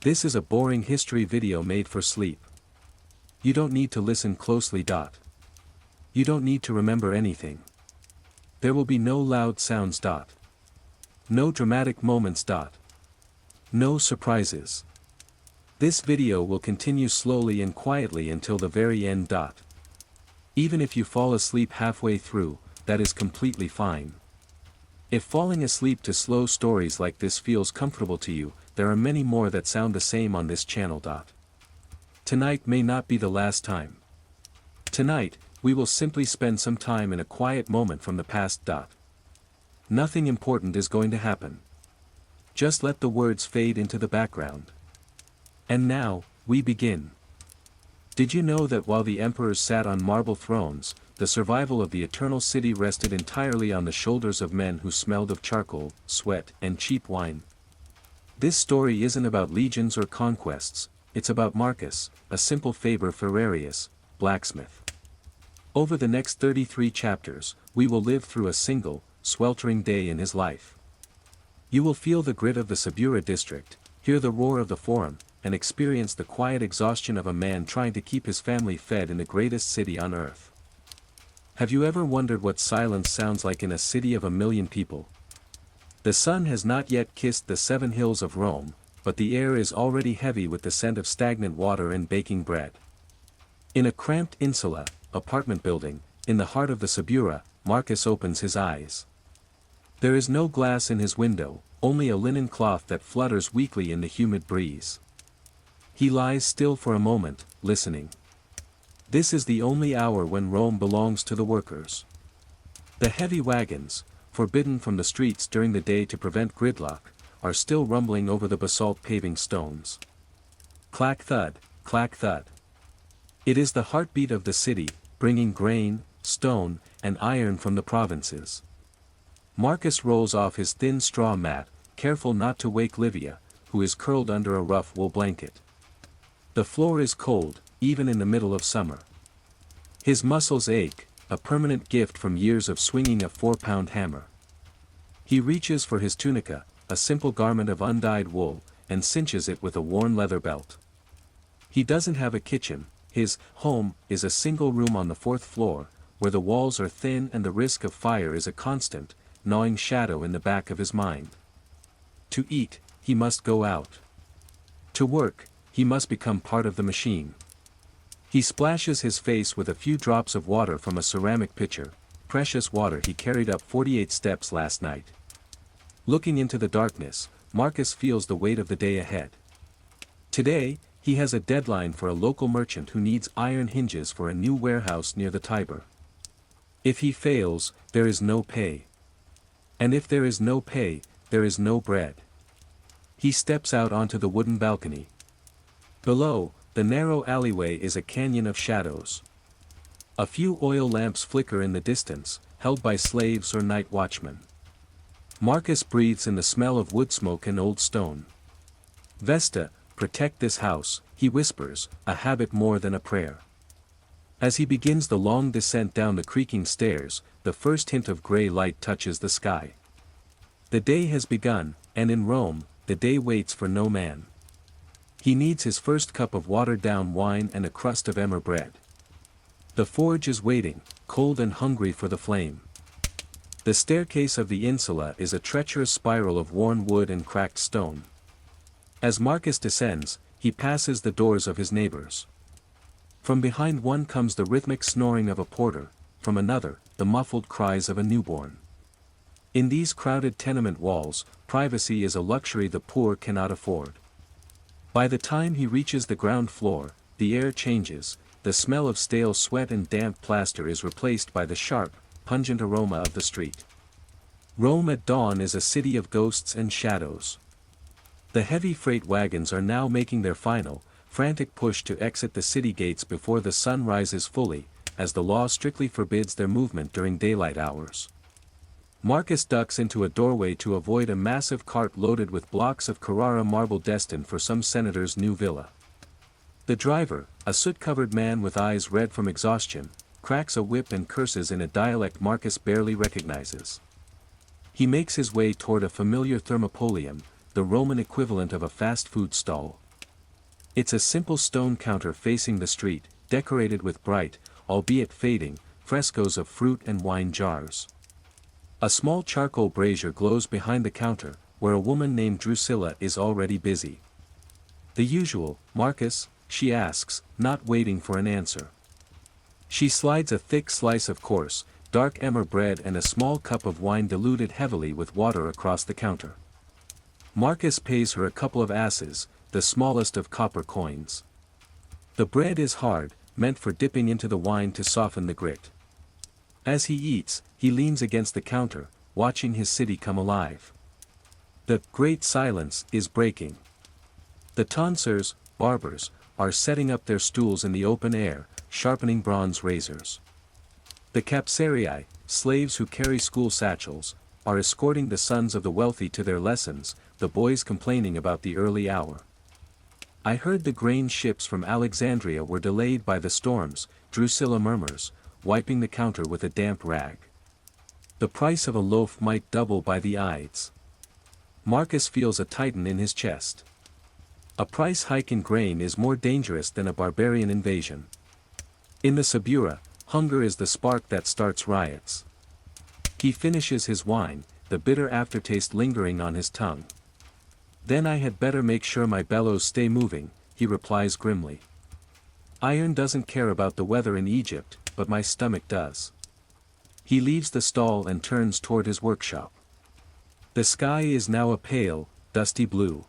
This is a boring history video made for sleep. You don't need to listen closely. You don't need to remember anything. There will be no loud sounds. No dramatic moments. No surprises. This video will continue slowly and quietly until the very end. Even if you fall asleep halfway through, that is completely fine. If falling asleep to slow stories like this feels comfortable to you, there are many more that sound the same on this channel. Tonight may not be the last time. Tonight, we will simply spend some time in a quiet moment from the past. Nothing important is going to happen. Just let the words fade into the background. And now, we begin. Did you know that while the emperors sat on marble thrones, the survival of the eternal city rested entirely on the shoulders of men who smelled of charcoal, sweat, and cheap wine? This story isn't about legions or conquests, it's about Marcus, a simple Faber Ferrarius, blacksmith. Over the next 33 chapters, we will live through a single, sweltering day in his life. You will feel the grit of the Subura district, hear the roar of the Forum, and experience the quiet exhaustion of a man trying to keep his family fed in the greatest city on earth. Have you ever wondered what silence sounds like in a city of 1 million people? The sun has not yet kissed the 7 hills of Rome, but the air is already heavy with the scent of stagnant water and baking bread. In a cramped insula, apartment building, in the heart of the Subura, Marcus opens his eyes. There is no glass in his window, only a linen cloth that flutters weakly in the humid breeze. He lies still for a moment, listening. This is the only hour when Rome belongs to the workers. The heavy wagons, forbidden from the streets during the day to prevent gridlock, are still rumbling over the basalt paving stones. Clack thud, clack thud. It is the heartbeat of the city, bringing grain, stone, and iron from the provinces. Marcus rolls off his thin straw mat, careful not to wake Livia, who is curled under a rough wool blanket. The floor is cold, even in the middle of summer. His muscles ache, a permanent gift from years of swinging a 4-pound hammer. He reaches for his tunica, a simple garment of undyed wool, and cinches it with a worn leather belt. He doesn't have a kitchen. His home is a single room on the 4th floor, where the walls are thin and the risk of fire is a constant, gnawing shadow in the back of his mind. To eat, he must go out. To work, he must become part of the machine. He splashes his face with a few drops of water from a ceramic pitcher, precious water he carried up 48 steps last night. Looking into the darkness, Marcus feels the weight of the day ahead. Today, he has a deadline for a local merchant who needs iron hinges for a new warehouse near the Tiber. If he fails, there is no pay. And if there is no pay, there is no bread. He steps out onto the wooden balcony. Below, the narrow alleyway is a canyon of shadows. A few oil lamps flicker in the distance, held by slaves or night watchmen. Marcus breathes in the smell of wood smoke and old stone. Vesta, protect this house, he whispers, a habit more than a prayer. As he begins the long descent down the creaking stairs, the first hint of gray light touches the sky. The day has begun, and in Rome, the day waits for no man. He needs his first cup of watered-down wine and a crust of emmer bread. The forge is waiting, cold and hungry for the flame. The staircase of the insula is a treacherous spiral of worn wood and cracked stone. As Marcus descends, he passes the doors of his neighbors. From behind one comes the rhythmic snoring of a porter, from another, the muffled cries of a newborn. In these crowded tenement walls, privacy is a luxury the poor cannot afford. By the time he reaches the ground floor, the air changes, the smell of stale sweat and damp plaster is replaced by the sharp, pungent aroma of the street. Rome at dawn is a city of ghosts and shadows. The heavy freight wagons are now making their final, frantic push to exit the city gates before the sun rises fully, as the law strictly forbids their movement during daylight hours. Marcus ducks into a doorway to avoid a massive cart loaded with blocks of Carrara marble destined for some senator's new villa. The driver, a soot-covered man with eyes red from exhaustion, cracks a whip and curses in a dialect Marcus barely recognizes. He makes his way toward a familiar thermopolium, the Roman equivalent of a fast food stall. It's a simple stone counter facing the street, decorated with bright, albeit fading, frescoes of fruit and wine jars. A small charcoal brazier glows behind the counter, where a woman named Drusilla is already busy. "The usual, Marcus?" she asks, not waiting for an answer. She slides a thick slice of coarse, dark emmer bread and a small cup of wine diluted heavily with water across the counter. Marcus pays her a couple of asses, the smallest of copper coins. The bread is hard, meant for dipping into the wine to soften the grit. As he eats, he leans against the counter, watching his city come alive. The great silence is breaking. The tonsors, barbers, are setting up their stools in the open air, sharpening bronze razors. The capsarii, slaves who carry school satchels, are escorting the sons of the wealthy to their lessons, the boys complaining about the early hour. "I heard the grain ships from Alexandria were delayed by the storms," Drusilla murmurs, wiping the counter with a damp rag. "The price of a loaf might double by the Ides." Marcus feels a tighten in his chest. A price hike in grain is more dangerous than a barbarian invasion. In the Subura, hunger is the spark that starts riots. He finishes his wine, the bitter aftertaste lingering on his tongue. "Then I had better make sure my bellows stay moving," he replies grimly. "Iron doesn't care about the weather in Egypt, but my stomach does." He leaves the stall and turns toward his workshop. The sky is now a pale, dusty blue.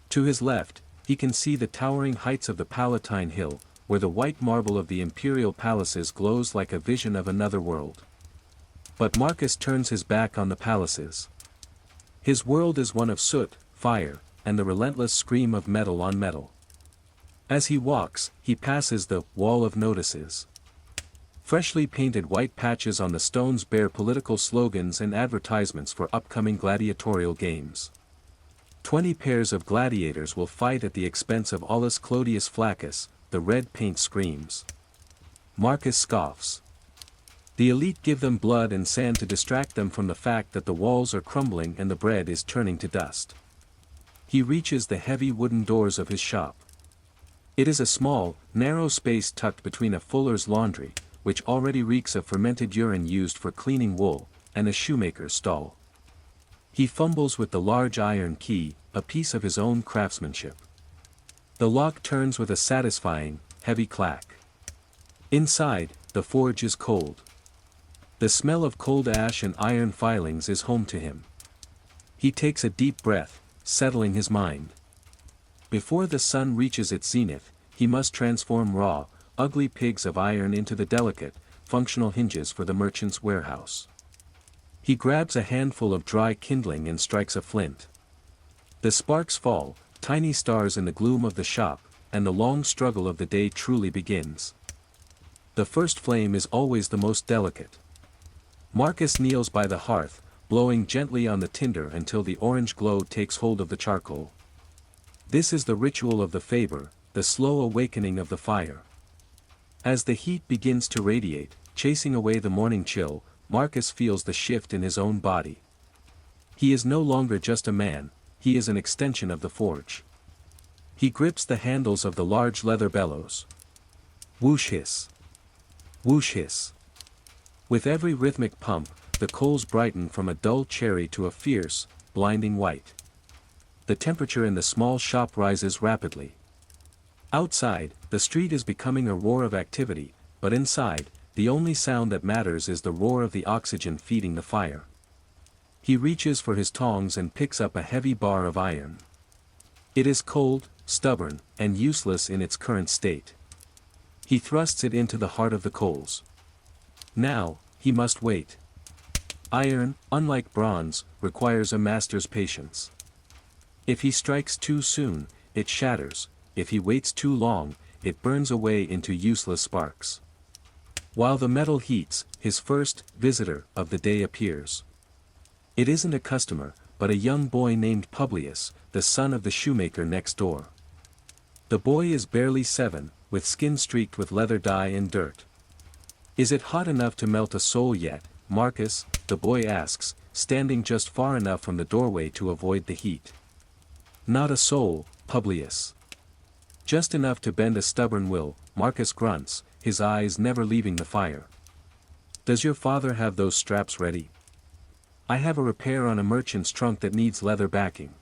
To his left, he can see the towering heights of the Palatine Hill, where the white marble of the imperial palaces glows like a vision of another world. But Marcus turns his back on the palaces. His world is one of soot, fire, and the relentless scream of metal on metal. As he walks, he passes the wall of notices. Freshly painted white patches on the stones bear political slogans and advertisements for upcoming gladiatorial games. 20 pairs of gladiators will fight at the expense of Aulus Clodius Flaccus, the red paint screams. Marcus scoffs. The elite give them blood and sand to distract them from the fact that the walls are crumbling and the bread is turning to dust. He reaches the heavy wooden doors of his shop. It is a small, narrow space tucked between a fuller's laundry, which already reeks of fermented urine used for cleaning wool, and a shoemaker's stall. He fumbles with the large iron key, a piece of his own craftsmanship. The lock turns with a satisfying, heavy clack. Inside, the forge is cold. The smell of cold ash and iron filings is home to him. He takes a deep breath, settling his mind. Before the sun reaches its zenith, he must transform raw, ugly pigs of iron into the delicate, functional hinges for the merchant's warehouse. He grabs a handful of dry kindling and strikes a flint. The sparks fall, tiny stars in the gloom of the shop, and the long struggle of the day truly begins. The first flame is always the most delicate. Marcus kneels by the hearth, blowing gently on the tinder until the orange glow takes hold of the charcoal. This is the ritual of the Faber, the slow awakening of the fire. As the heat begins to radiate, chasing away the morning chill, Marcus feels the shift in his own body. He is no longer just a man, he is an extension of the forge. He grips the handles of the large leather bellows. Whoosh hiss. Whoosh hiss. With every rhythmic pump, the coals brighten from a dull cherry to a fierce, blinding white. The temperature in the small shop rises rapidly. Outside, the street is becoming a roar of activity, but inside, the only sound that matters is the roar of the oxygen feeding the fire. He reaches for his tongs and picks up a heavy bar of iron. It is cold, stubborn, and useless in its current state. He thrusts it into the heart of the coals. Now, he must wait. Iron, unlike bronze, requires a master's patience. If he strikes too soon, it shatters. If he waits too long, it burns away into useless sparks. While the metal heats, his first visitor of the day appears. It isn't a customer, but a young boy named Publius, the son of the shoemaker next door. The boy is barely 7, with skin streaked with leather dye and dirt. "Is it hot enough to melt a soul yet, Marcus?" the boy asks, standing just far enough from the doorway to avoid the heat. "Not a soul, Publius. Just enough to bend a stubborn will, Marcus grunts, his eyes never leaving the fire. Does your father have those straps ready? I have a repair on a merchant's trunk that needs leather backing.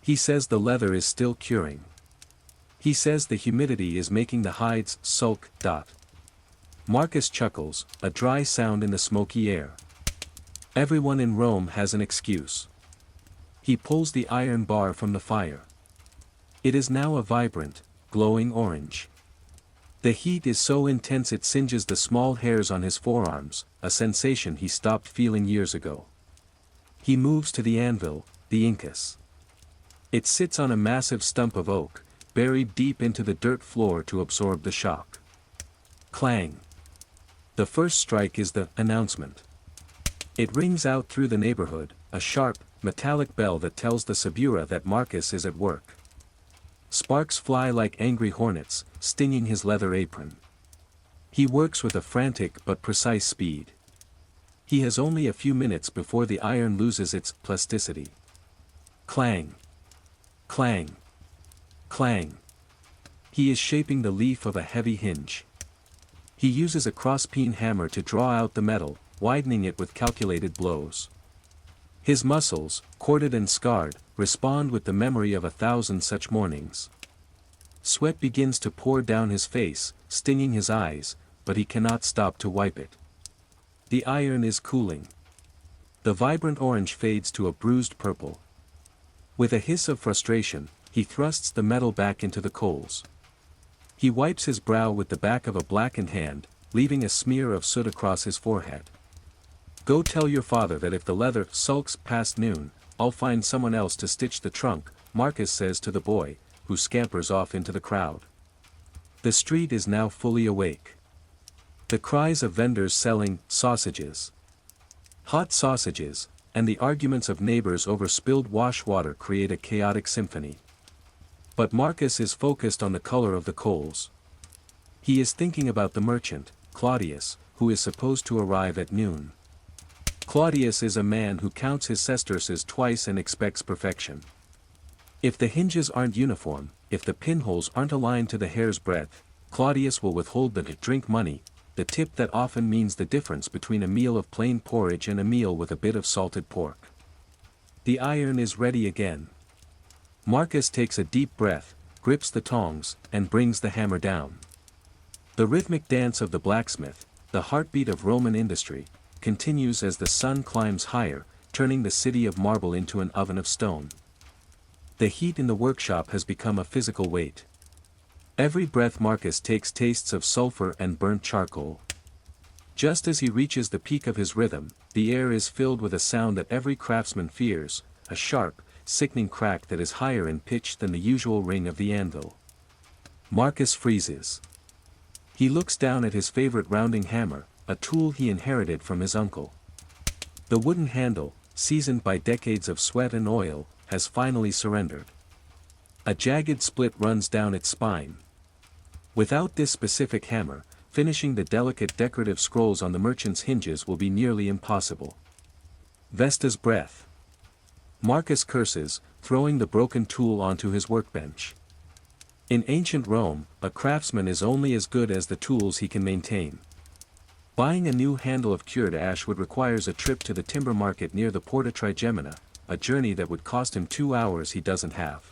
He says the leather is still curing. He says the humidity is making the hides sulk. Marcus chuckles, a dry sound in the smoky air. Everyone in Rome has an excuse. He pulls the iron bar from the fire. It is now a vibrant, glowing orange. The heat is so intense it singes the small hairs on his forearms, a sensation he stopped feeling years ago. He moves to the anvil, the incus. It sits on a massive stump of oak, buried deep into the dirt floor to absorb the shock. Clang. The first strike is the announcement. It rings out through the neighborhood, a sharp, metallic bell that tells the Subura that Marcus is at work. Sparks fly like angry hornets, stinging his leather apron. He works with a frantic but precise speed. He has only a few minutes before the iron loses its plasticity. Clang. Clang. Clang. He is shaping the leaf of a heavy hinge. He uses a cross-peen hammer to draw out the metal, widening it with calculated blows. His muscles, corded and scarred, respond with the memory of 1,000 such mornings. Sweat begins to pour down his face, stinging his eyes, but he cannot stop to wipe it. The iron is cooling. The vibrant orange fades to a bruised purple. With a hiss of frustration, he thrusts the metal back into the coals. He wipes his brow with the back of a blackened hand, leaving a smear of soot across his forehead. Go tell your father that if the leather sulks past noon, I'll find someone else to stitch the trunk, Marcus says to the boy, who scampers off into the crowd. The street is now fully awake. The cries of vendors selling sausages, hot sausages, and the arguments of neighbors over spilled wash water create a chaotic symphony. But Marcus is focused on the color of the coals. He is thinking about the merchant, Claudius, who is supposed to arrive at noon. Claudius is a man who counts his sesterces twice and expects perfection. If the hinges aren't uniform, if the pinholes aren't aligned to the hair's breadth, Claudius will withhold the drink money, the tip that often means the difference between a meal of plain porridge and a meal with a bit of salted pork. The iron is ready again. Marcus takes a deep breath, grips the tongs, and brings the hammer down. The rhythmic dance of the blacksmith, the heartbeat of Roman industry, continues as the sun climbs higher, turning the city of marble into an oven of stone. The heat in the workshop has become a physical weight. Every breath Marcus takes tastes of sulfur and burnt charcoal. Just as he reaches the peak of his rhythm, the air is filled with a sound that every craftsman fears, a sharp, sickening crack that is higher in pitch than the usual ring of the anvil. Marcus freezes. He looks down at his favorite rounding hammer, a tool he inherited from his uncle. The wooden handle, seasoned by decades of sweat and oil, has finally surrendered. A jagged split runs down its spine. Without this specific hammer, finishing the delicate decorative scrolls on the merchant's hinges will be nearly impossible. Vesta's breath. Marcus curses, throwing the broken tool onto his workbench. In ancient Rome, a craftsman is only as good as the tools he can maintain. Buying a new handle of cured ash wood requires a trip to the timber market near the Porta Trigemina, a journey that would cost him 2 hours he doesn't have.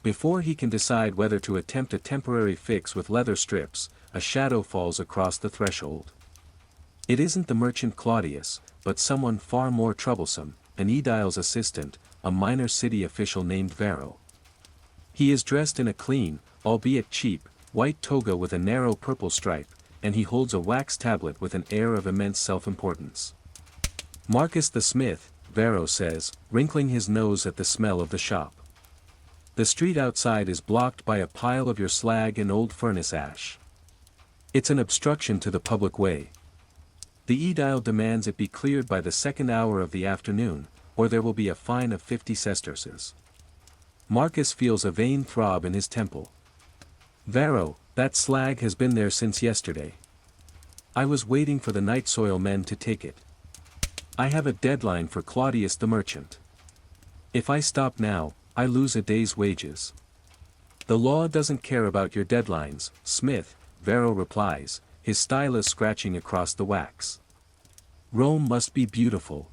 Before he can decide whether to attempt a temporary fix with leather strips, a shadow falls across the threshold. It isn't the merchant Claudius, but someone far more troublesome, an aedile's assistant, a minor city official named Varro. He is dressed in a clean, albeit cheap, white toga with a narrow purple stripe, and he holds a wax tablet with an air of immense self-importance. Marcus the smith, Varro says, wrinkling his nose at the smell of the shop. The street outside is blocked by a pile of your slag and old furnace ash. It's an obstruction to the public way. The aedile demands it be cleared by the 2nd hour of the afternoon, or there will be a fine of 50 sesterces. Marcus feels a vain throb in his temple. Varro, that slag has been there since yesterday. I was waiting for the night soil men to take it. I have a deadline for Claudius the merchant. If I stop now, I lose a day's wages. The law doesn't care about your deadlines, Smith, Vero replies, his stylus scratching across the wax. Rome must be beautiful.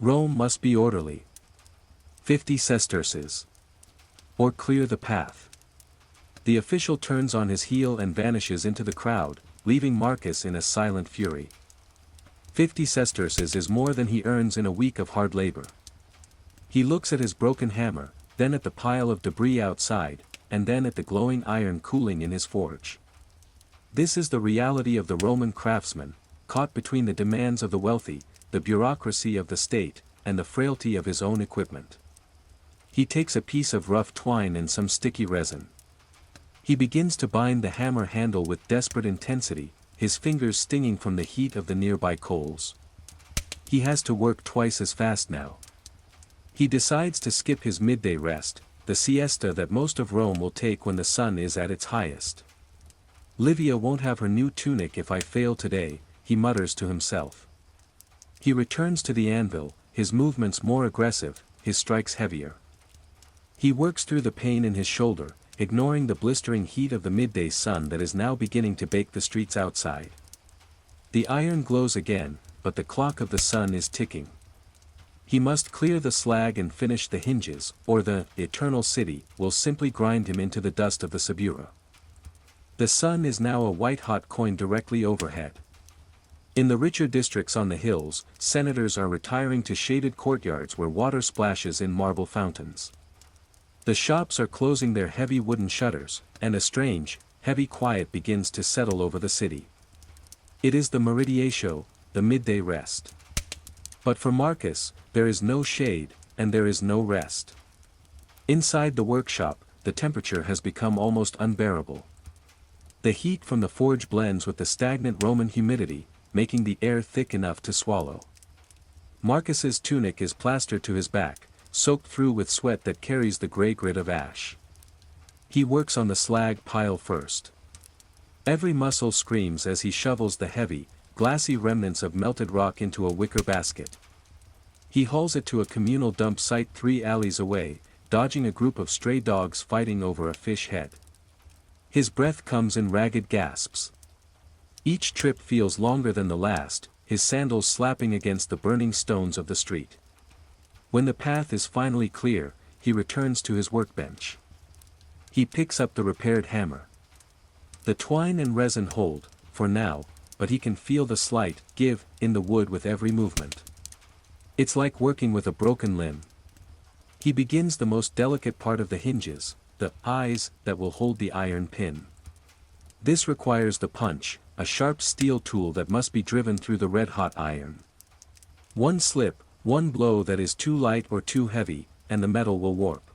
Rome must be orderly. 50 sesterces. Or clear the path. The official turns on his heel and vanishes into the crowd, leaving Marcus in a silent fury. 50 sesterces is more than he earns in a week of hard labor. He looks at his broken hammer, then at the pile of debris outside, and then at the glowing iron cooling in his forge. This is the reality of the Roman craftsman, caught between the demands of the wealthy, the bureaucracy of the state, and the frailty of his own equipment. He takes a piece of rough twine and some sticky resin. He begins to bind the hammer handle with desperate intensity, his fingers stinging from the heat of the nearby coals. He has to work twice as fast now. He decides to skip his midday rest, the siesta that most of Rome will take when the sun is at its highest. Livia won't have her new tunic if I fail today, he mutters to himself. He returns to the anvil, his movements more aggressive, his strikes heavier. He works through the pain in his shoulder, ignoring the blistering heat of the midday sun that is now beginning to bake the streets outside. The iron glows again, but the clock of the sun is ticking. He must clear the slag and finish the hinges, or the eternal city will simply grind him into the dust of the Subura. The sun is now a white-hot coin directly overhead. In the richer districts on the hills, senators are retiring to shaded courtyards where water splashes in marble fountains. The shops are closing their heavy wooden shutters, and a strange, heavy quiet begins to settle over the city. It is the meridiatio, the midday rest. But for Marcus, there is no shade, and there is no rest. Inside the workshop, the temperature has become almost unbearable. The heat from the forge blends with the stagnant Roman humidity, making the air thick enough to swallow. Marcus's tunic is plastered to his back, soaked through with sweat that carries the gray grit of ash. He works on the slag pile first. Every muscle screams as he shovels the heavy, glassy remnants of melted rock into a wicker basket. He hauls it to a communal dump site 3 alleys away, dodging a group of stray dogs fighting over a fish head. His breath comes in ragged gasps. Each trip feels longer than the last, his sandals slapping against the burning stones of the street. When the path is finally clear, he returns to his workbench. He picks up the repaired hammer. The twine and resin hold, for now, but he can feel the slight give in the wood with every movement. It's like working with a broken limb. He begins the most delicate part of the hinges, the eyes that will hold the iron pin. This requires the punch, a sharp steel tool that must be driven through the red-hot iron. One slip, one blow that is too light or too heavy, and the metal will warp.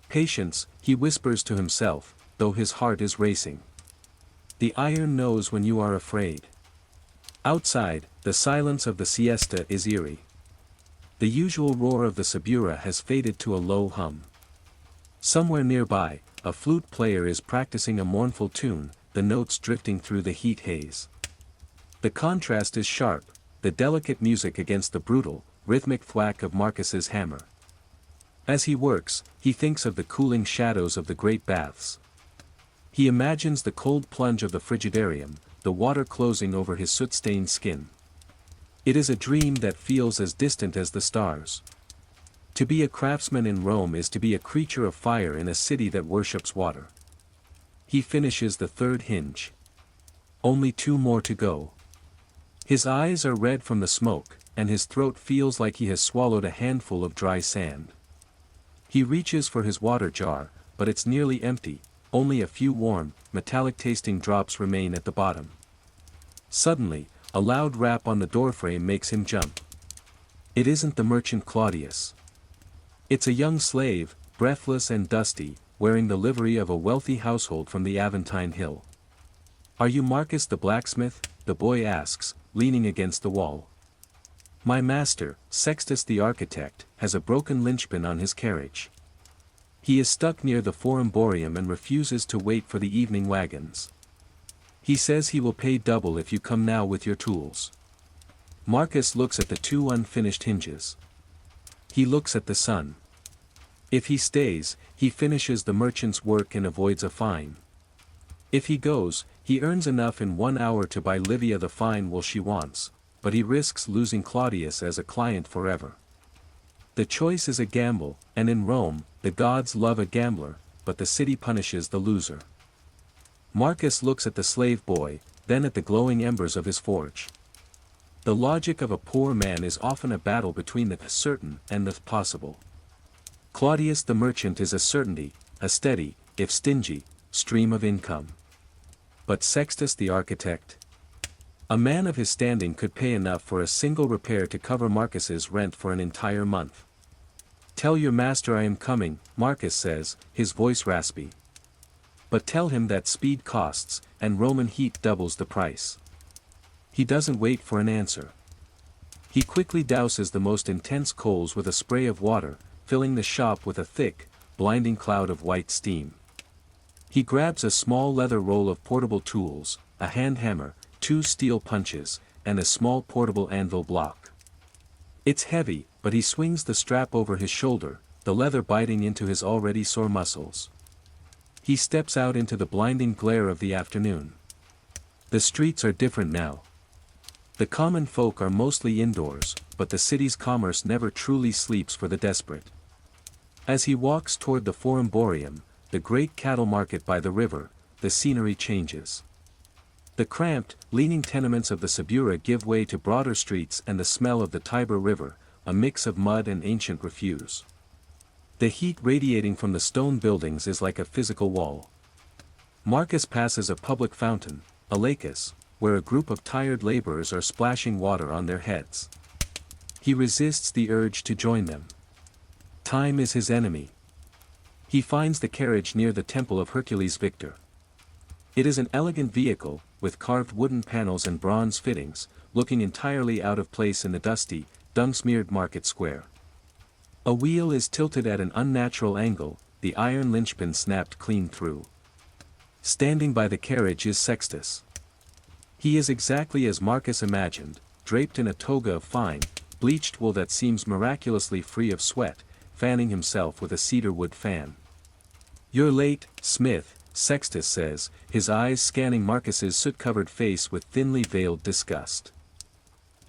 Patience, he whispers to himself, though his heart is racing. The iron knows when you are afraid. Outside, the silence of the siesta is eerie. The usual roar of the Subura has faded to a low hum. Somewhere nearby, a flute player is practicing a mournful tune, the notes drifting through the heat haze. The contrast is sharp, the delicate music against the brutal, rhythmic thwack of Marcus's hammer. As he works, he thinks of the cooling shadows of the great baths. He imagines the cold plunge of the frigidarium, the water closing over his soot-stained skin. It is a dream that feels as distant as the stars. To be a craftsman in Rome is to be a creature of fire in a city that worships water. He finishes the 3rd hinge. Only 2 more to go. His eyes are red from the smoke, and his throat feels like he has swallowed a handful of dry sand. He reaches for his water jar, but it's nearly empty, only a few warm, metallic-tasting drops remain at the bottom. Suddenly, a loud rap on the doorframe makes him jump. It isn't the merchant Claudius. It's a young slave, breathless and dusty, wearing the livery of a wealthy household from the Aventine Hill. "Are you Marcus the blacksmith?" the boy asks, leaning against the wall. "My master, Sextus the architect, has a broken linchpin on his carriage. He is stuck near the Forumborium and refuses to wait for the evening wagons. He says he will pay double if you come now with your tools." Marcus looks at the 2 unfinished hinges. He looks at the sun. If he stays, he finishes the merchant's work and avoids a fine. If he goes, he earns enough in 1 hour to buy Livia the fine wool she wants, but he risks losing Claudius as a client forever. The choice is a gamble, and in Rome, the gods love a gambler, but the city punishes the loser. Marcus looks at the slave boy, then at the glowing embers of his forge. The logic of a poor man is often a battle between the certain and the possible. Claudius the merchant is a certainty, a steady, if stingy, stream of income. But Sextus the architect? A man of his standing could pay enough for a single repair to cover Marcus's rent for an entire month. "Tell your master I am coming," Marcus says, his voice raspy. But tell him that speed costs, and Roman heat doubles the price. He doesn't wait for an answer. He quickly douses the most intense coals with a spray of water, filling the shop with a thick, blinding cloud of white steam. He grabs a small leather roll of portable tools, a hand hammer, 2 steel punches, and a small portable anvil block. It's heavy, but he swings the strap over his shoulder, the leather biting into his already sore muscles. He steps out into the blinding glare of the afternoon. The streets are different now. The common folk are mostly indoors, but the city's commerce never truly sleeps for the desperate. As he walks toward the Forum Boarium, the great cattle market by the river, the scenery changes. The cramped, leaning tenements of the Subura give way to broader streets and the smell of the Tiber River, a mix of mud and ancient refuse. The heat radiating from the stone buildings is like a physical wall. Marcus passes a public fountain, a lacus, where a group of tired laborers are splashing water on their heads. He resists the urge to join them. Time is his enemy. He finds the carriage near the Temple of Hercules Victor. It is an elegant vehicle, with carved wooden panels and bronze fittings, looking entirely out of place in the dusty, dung-smeared market square. A wheel is tilted at an unnatural angle, the iron linchpin snapped clean through. Standing by the carriage is Sextus. He is exactly as Marcus imagined, draped in a toga of fine, bleached wool that seems miraculously free of sweat, fanning himself with a cedar wood fan. "You're late, Smith," Sextus says, his eyes scanning Marcus's soot-covered face with thinly veiled disgust.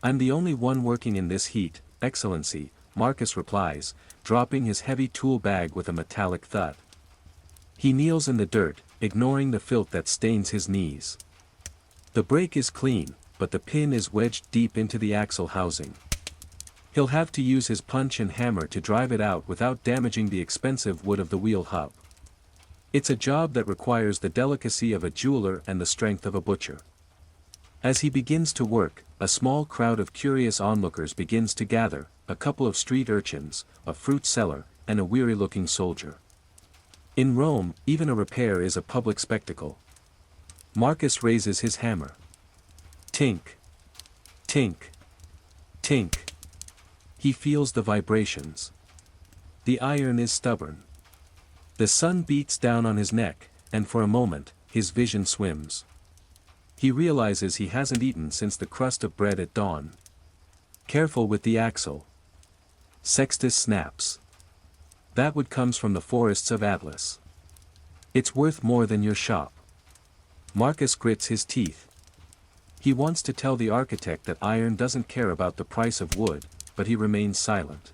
"I'm the only one working in this heat, Excellency," Marcus replies, dropping his heavy tool bag with a metallic thud. He kneels in the dirt, ignoring the filth that stains his knees. The brake is clean, but the pin is wedged deep into the axle housing. He'll have to use his punch and hammer to drive it out without damaging the expensive wood of the wheel hub. It's a job that requires the delicacy of a jeweler and the strength of a butcher. As he begins to work, a small crowd of curious onlookers begins to gather, a couple of street urchins, a fruit seller, and a weary-looking soldier. In Rome, even a repair is a public spectacle. Marcus raises his hammer. Tink. Tink. Tink. He feels the vibrations. The iron is stubborn. The sun beats down on his neck, and for a moment, his vision swims. He realizes he hasn't eaten since the crust of bread at dawn. "Careful with the axle." Sextus snaps. "That wood comes from the forests of Atlas. It's worth more than your shop." Marcus grits his teeth. He wants to tell the architect that iron doesn't care about the price of wood, but he remains silent.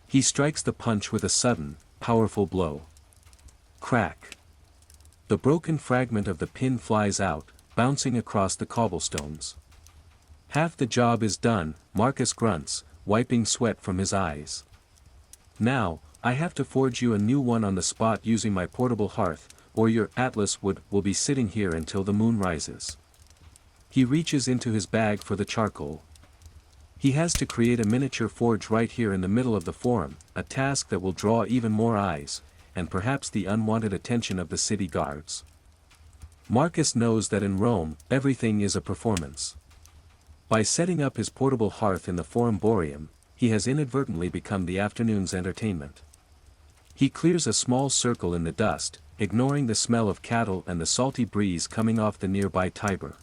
He strikes the punch with a sudden, powerful blow. Crack. The broken fragment of the pin flies out, bouncing across the cobblestones. "Half the job is done," Marcus grunts, wiping sweat from his eyes. "Now, I have to forge you a new one on the spot using my portable hearth, or your Atlas wood will be sitting here until the moon rises." He reaches into his bag for the charcoal. He has to create a miniature forge right here in the middle of the forum, a task that will draw even more eyes, and perhaps the unwanted attention of the city guards. Marcus knows that in Rome, everything is a performance. By setting up his portable hearth in the Forum Boarium, he has inadvertently become the afternoon's entertainment. He clears a small circle in the dust, ignoring the smell of cattle and the salty breeze coming off the nearby Tiber.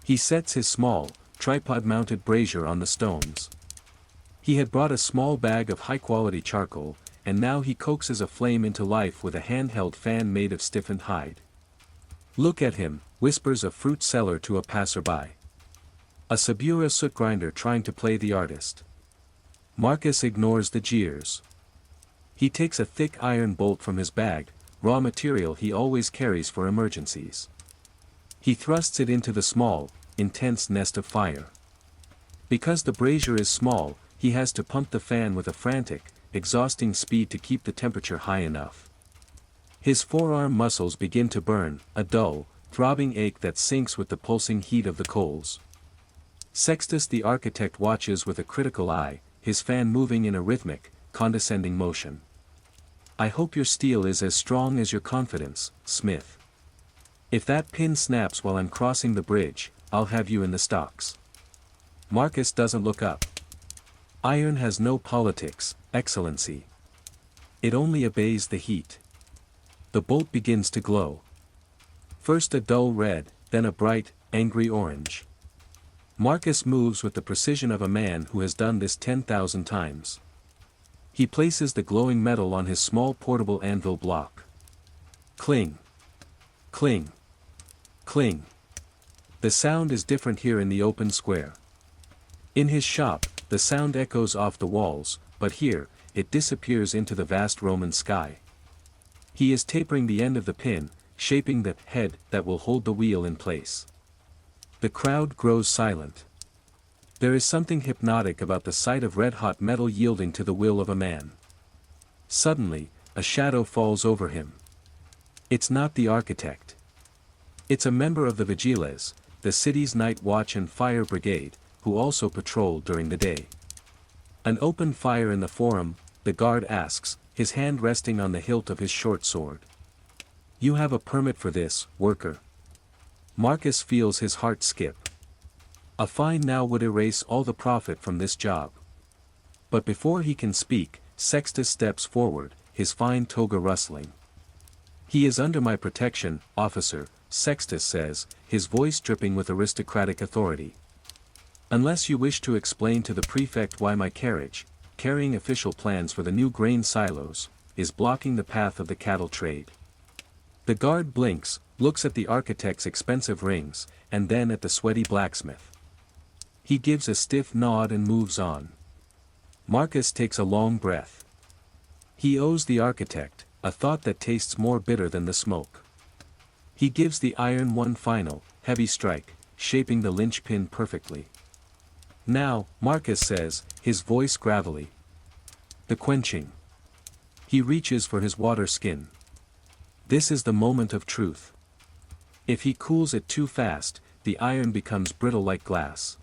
He sets his small, tripod-mounted brazier on the stones. He had brought a small bag of high-quality charcoal, and now he coaxes a flame into life with a handheld fan made of stiffened hide. "Look at him," whispers a fruit seller to a passerby. A Sabura soot grinder trying to play the artist. Marcus ignores the jeers. He takes a thick iron bolt from his bag, raw material he always carries for emergencies. He thrusts it into the small, intense nest of fire. Because the brazier is small, he has to pump the fan with a frantic, exhausting speed to keep the temperature high enough. His forearm muscles begin to burn, a dull, throbbing ache that sinks with the pulsing heat of the coals. Sextus the architect watches with a critical eye, his fan moving in a rhythmic, condescending motion. "I hope your steel is as strong as your confidence, Smith. If that pin snaps while I'm crossing the bridge, I'll have you in the stocks." Marcus doesn't look up. Iron has no politics, Excellency. It only obeys the heat. The bolt begins to glow. First a dull red, then a bright, angry orange. Marcus moves with the precision of a man who has done this 10,000 times. He places the glowing metal on his small portable anvil block. Cling. Cling. Cling. The sound is different here in the open square. In his shop, the sound echoes off the walls, but here, it disappears into the vast Roman sky. He is tapering the end of the pin, shaping the head that will hold the wheel in place. The crowd grows silent. There is something hypnotic about the sight of red-hot metal yielding to the will of a man. Suddenly, a shadow falls over him. It's not the architect. It's a member of the Vigiles, the city's night watch and fire brigade, who also patrol during the day. An open fire in the forum, the guard asks, his hand resting on the hilt of his short sword. "You have a permit for this, worker?" Marcus feels his heart skip. A fine now would erase all the profit from this job. But before he can speak, Sextus steps forward, his fine toga rustling. "He is under my protection, officer," Sextus says, his voice dripping with aristocratic authority. "Unless you wish to explain to the prefect why my carriage, carrying official plans for the new grain silos, is blocking the path of the cattle trade." The guard blinks, looks at the architect's expensive rings, and then at the sweaty blacksmith. He gives a stiff nod and moves on. Marcus takes a long breath. He owes the architect, a thought that tastes more bitter than the smoke. He gives the iron one final, heavy strike, shaping the linchpin perfectly. "Now," Marcus says, his voice gravelly. "The quenching." He reaches for his water skin. This is the moment of truth. If he cools it too fast, the iron becomes brittle like glass.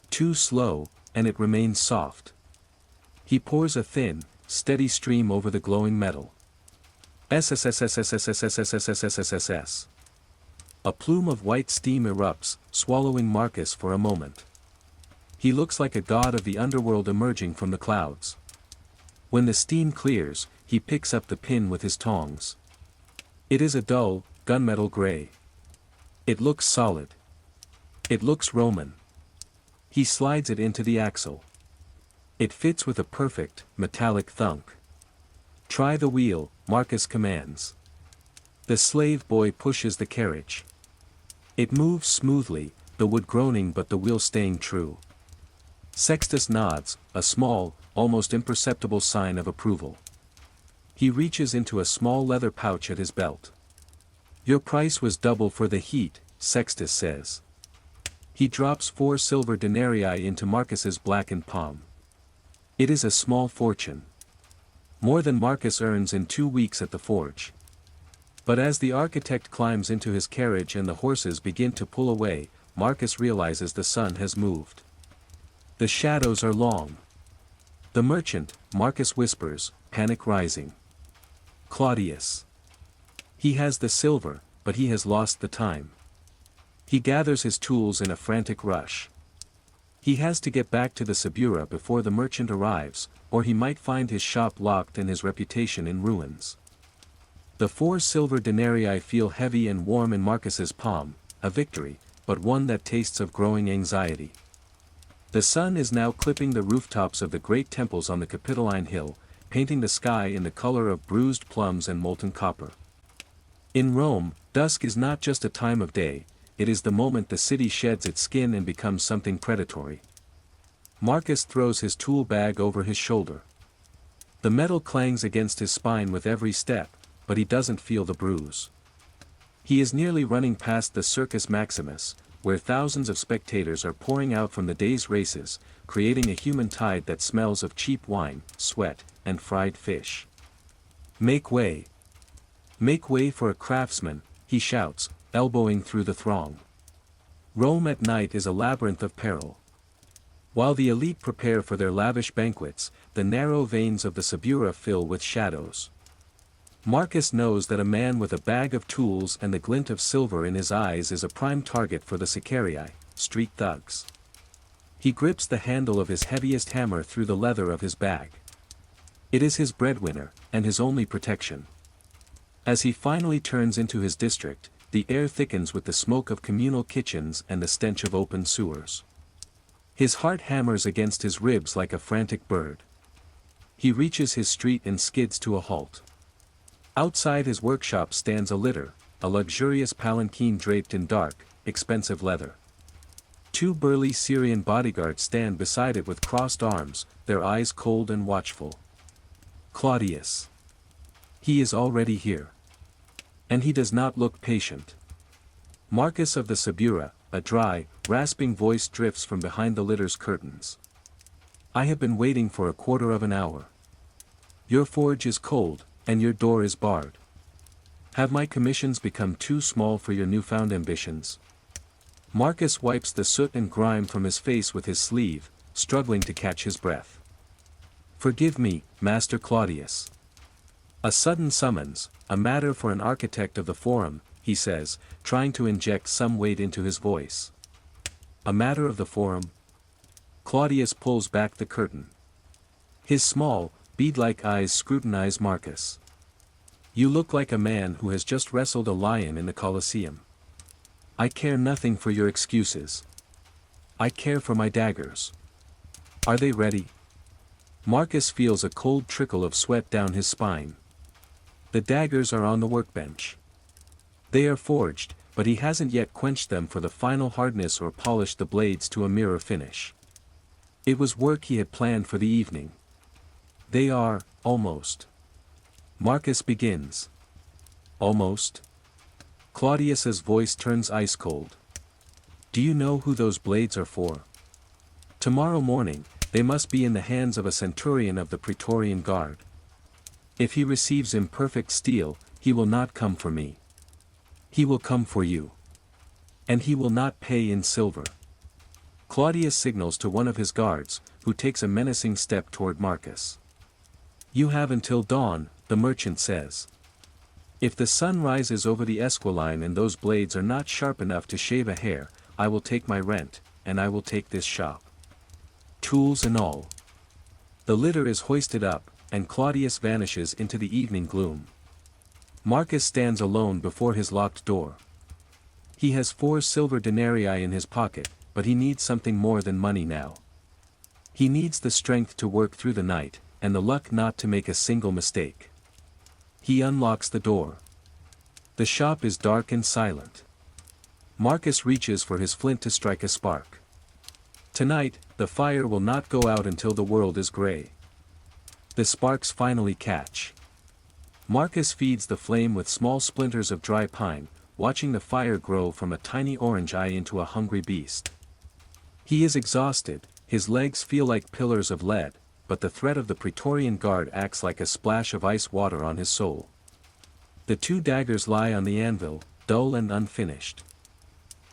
Too slow, and it remains soft. He pours a thin, steady stream over the glowing metal. SSSSSSSSSSSSSSSS. A plume of white steam erupts, swallowing Marcus for a moment. He looks like a god of the underworld emerging from the clouds. When the steam clears, he picks up the pin with his tongs. It is a dull, gunmetal gray. It looks solid. It looks Roman. He slides it into the axle. It fits with a perfect, metallic thunk. "Try the wheel," Marcus commands. The slave boy pushes the carriage. It moves smoothly, the wood groaning but the wheel staying true. Sextus nods, a small, almost imperceptible sign of approval. He reaches into a small leather pouch at his belt. "Your price was double for the heat," Sextus says. He drops 4 silver denarii into Marcus's blackened palm. It is a small fortune. More than Marcus earns in 2 weeks at the forge. But as the architect climbs into his carriage and the horses begin to pull away, Marcus realizes the sun has moved. The shadows are long. "The merchant," Marcus whispers, panic rising. "Claudius. He has the silver, but he has lost the time." He gathers his tools in a frantic rush. He has to get back to the Sabura before the merchant arrives, or he might find his shop locked and his reputation in ruins. The 4 silver denarii feel heavy and warm in Marcus's palm, a victory, but one that tastes of growing anxiety. The sun is now clipping the rooftops of the great temples on the Capitoline Hill, painting the sky in the color of bruised plums and molten copper. In Rome, dusk is not just a time of day, it is the moment the city sheds its skin and becomes something predatory. Marcus throws his tool bag over his shoulder. The metal clangs against his spine with every step, but he doesn't feel the bruise. He is nearly running past the Circus Maximus, where thousands of spectators are pouring out from the day's races, creating a human tide that smells of cheap wine, sweat, and fried fish. Make way! Make way for a craftsman, he shouts, elbowing through the throng. Rome at night is a labyrinth of peril. While the elite prepare for their lavish banquets, the narrow veins of the Subura fill with shadows. Marcus knows that a man with a bag of tools and the glint of silver in his eyes is a prime target for the Sicarii, street thugs. He grips the handle of his heaviest hammer through the leather of his bag. It is his breadwinner, and his only protection. As he finally turns into his district, the air thickens with the smoke of communal kitchens and the stench of open sewers. His heart hammers against his ribs like a frantic bird. He reaches his street and skids to a halt. Outside his workshop stands a litter, a luxurious palanquin draped in dark, expensive leather. Two burly Syrian bodyguards stand beside it with crossed arms, their eyes cold and watchful. Claudius. He is already here. And he does not look patient. Marcus of the Subura, a dry, rasping voice drifts from behind the litter's curtains. I have been waiting for a quarter of an hour. Your forge is cold, and your door is barred. Have my commissions become too small for your newfound ambitions? Marcus wipes the soot and grime from his face with his sleeve, struggling to catch his breath. Forgive me, Master Claudius. A sudden summons, a matter for an architect of the Forum, he says, trying to inject some weight into his voice. A matter of the Forum? Claudius pulls back the curtain. His small, bead-like eyes scrutinize Marcus. You look like a man who has just wrestled a lion in the Colosseum. I care nothing for your excuses. I care for my daggers. Are they ready? Marcus feels a cold trickle of sweat down his spine. The daggers are on the workbench. They are forged, but he hasn't yet quenched them for the final hardness or polished the blades to a mirror finish. It was work he had planned for the evening. They are, almost. Marcus begins. Almost? Claudius's voice turns ice cold. Do you know who those blades are for? Tomorrow morning, they must be in the hands of a centurion of the Praetorian Guard. If he receives imperfect steel, he will not come for me. He will come for you. And he will not pay in silver. Claudius signals to one of his guards, who takes a menacing step toward Marcus. You have until dawn, the merchant says. If the sun rises over the Esquiline and those blades are not sharp enough to shave a hair, I will take my rent, and I will take this shop. Tools and all. The litter is hoisted up, and Claudius vanishes into the evening gloom. Marcus stands alone before his locked door. He has 4 silver denarii in his pocket, but he needs something more than money now. He needs the strength to work through the night, and the luck not to make a single mistake. He unlocks the door. The shop is dark and silent. Marcus reaches for his flint to strike a spark. Tonight, the fire will not go out until the world is gray. The sparks finally catch. Marcus feeds the flame with small splinters of dry pine, watching the fire grow from a tiny orange eye into a hungry beast. He is exhausted, his legs feel like pillars of lead, but the threat of the Praetorian Guard acts like a splash of ice water on his soul. The 2 daggers lie on the anvil, dull and unfinished.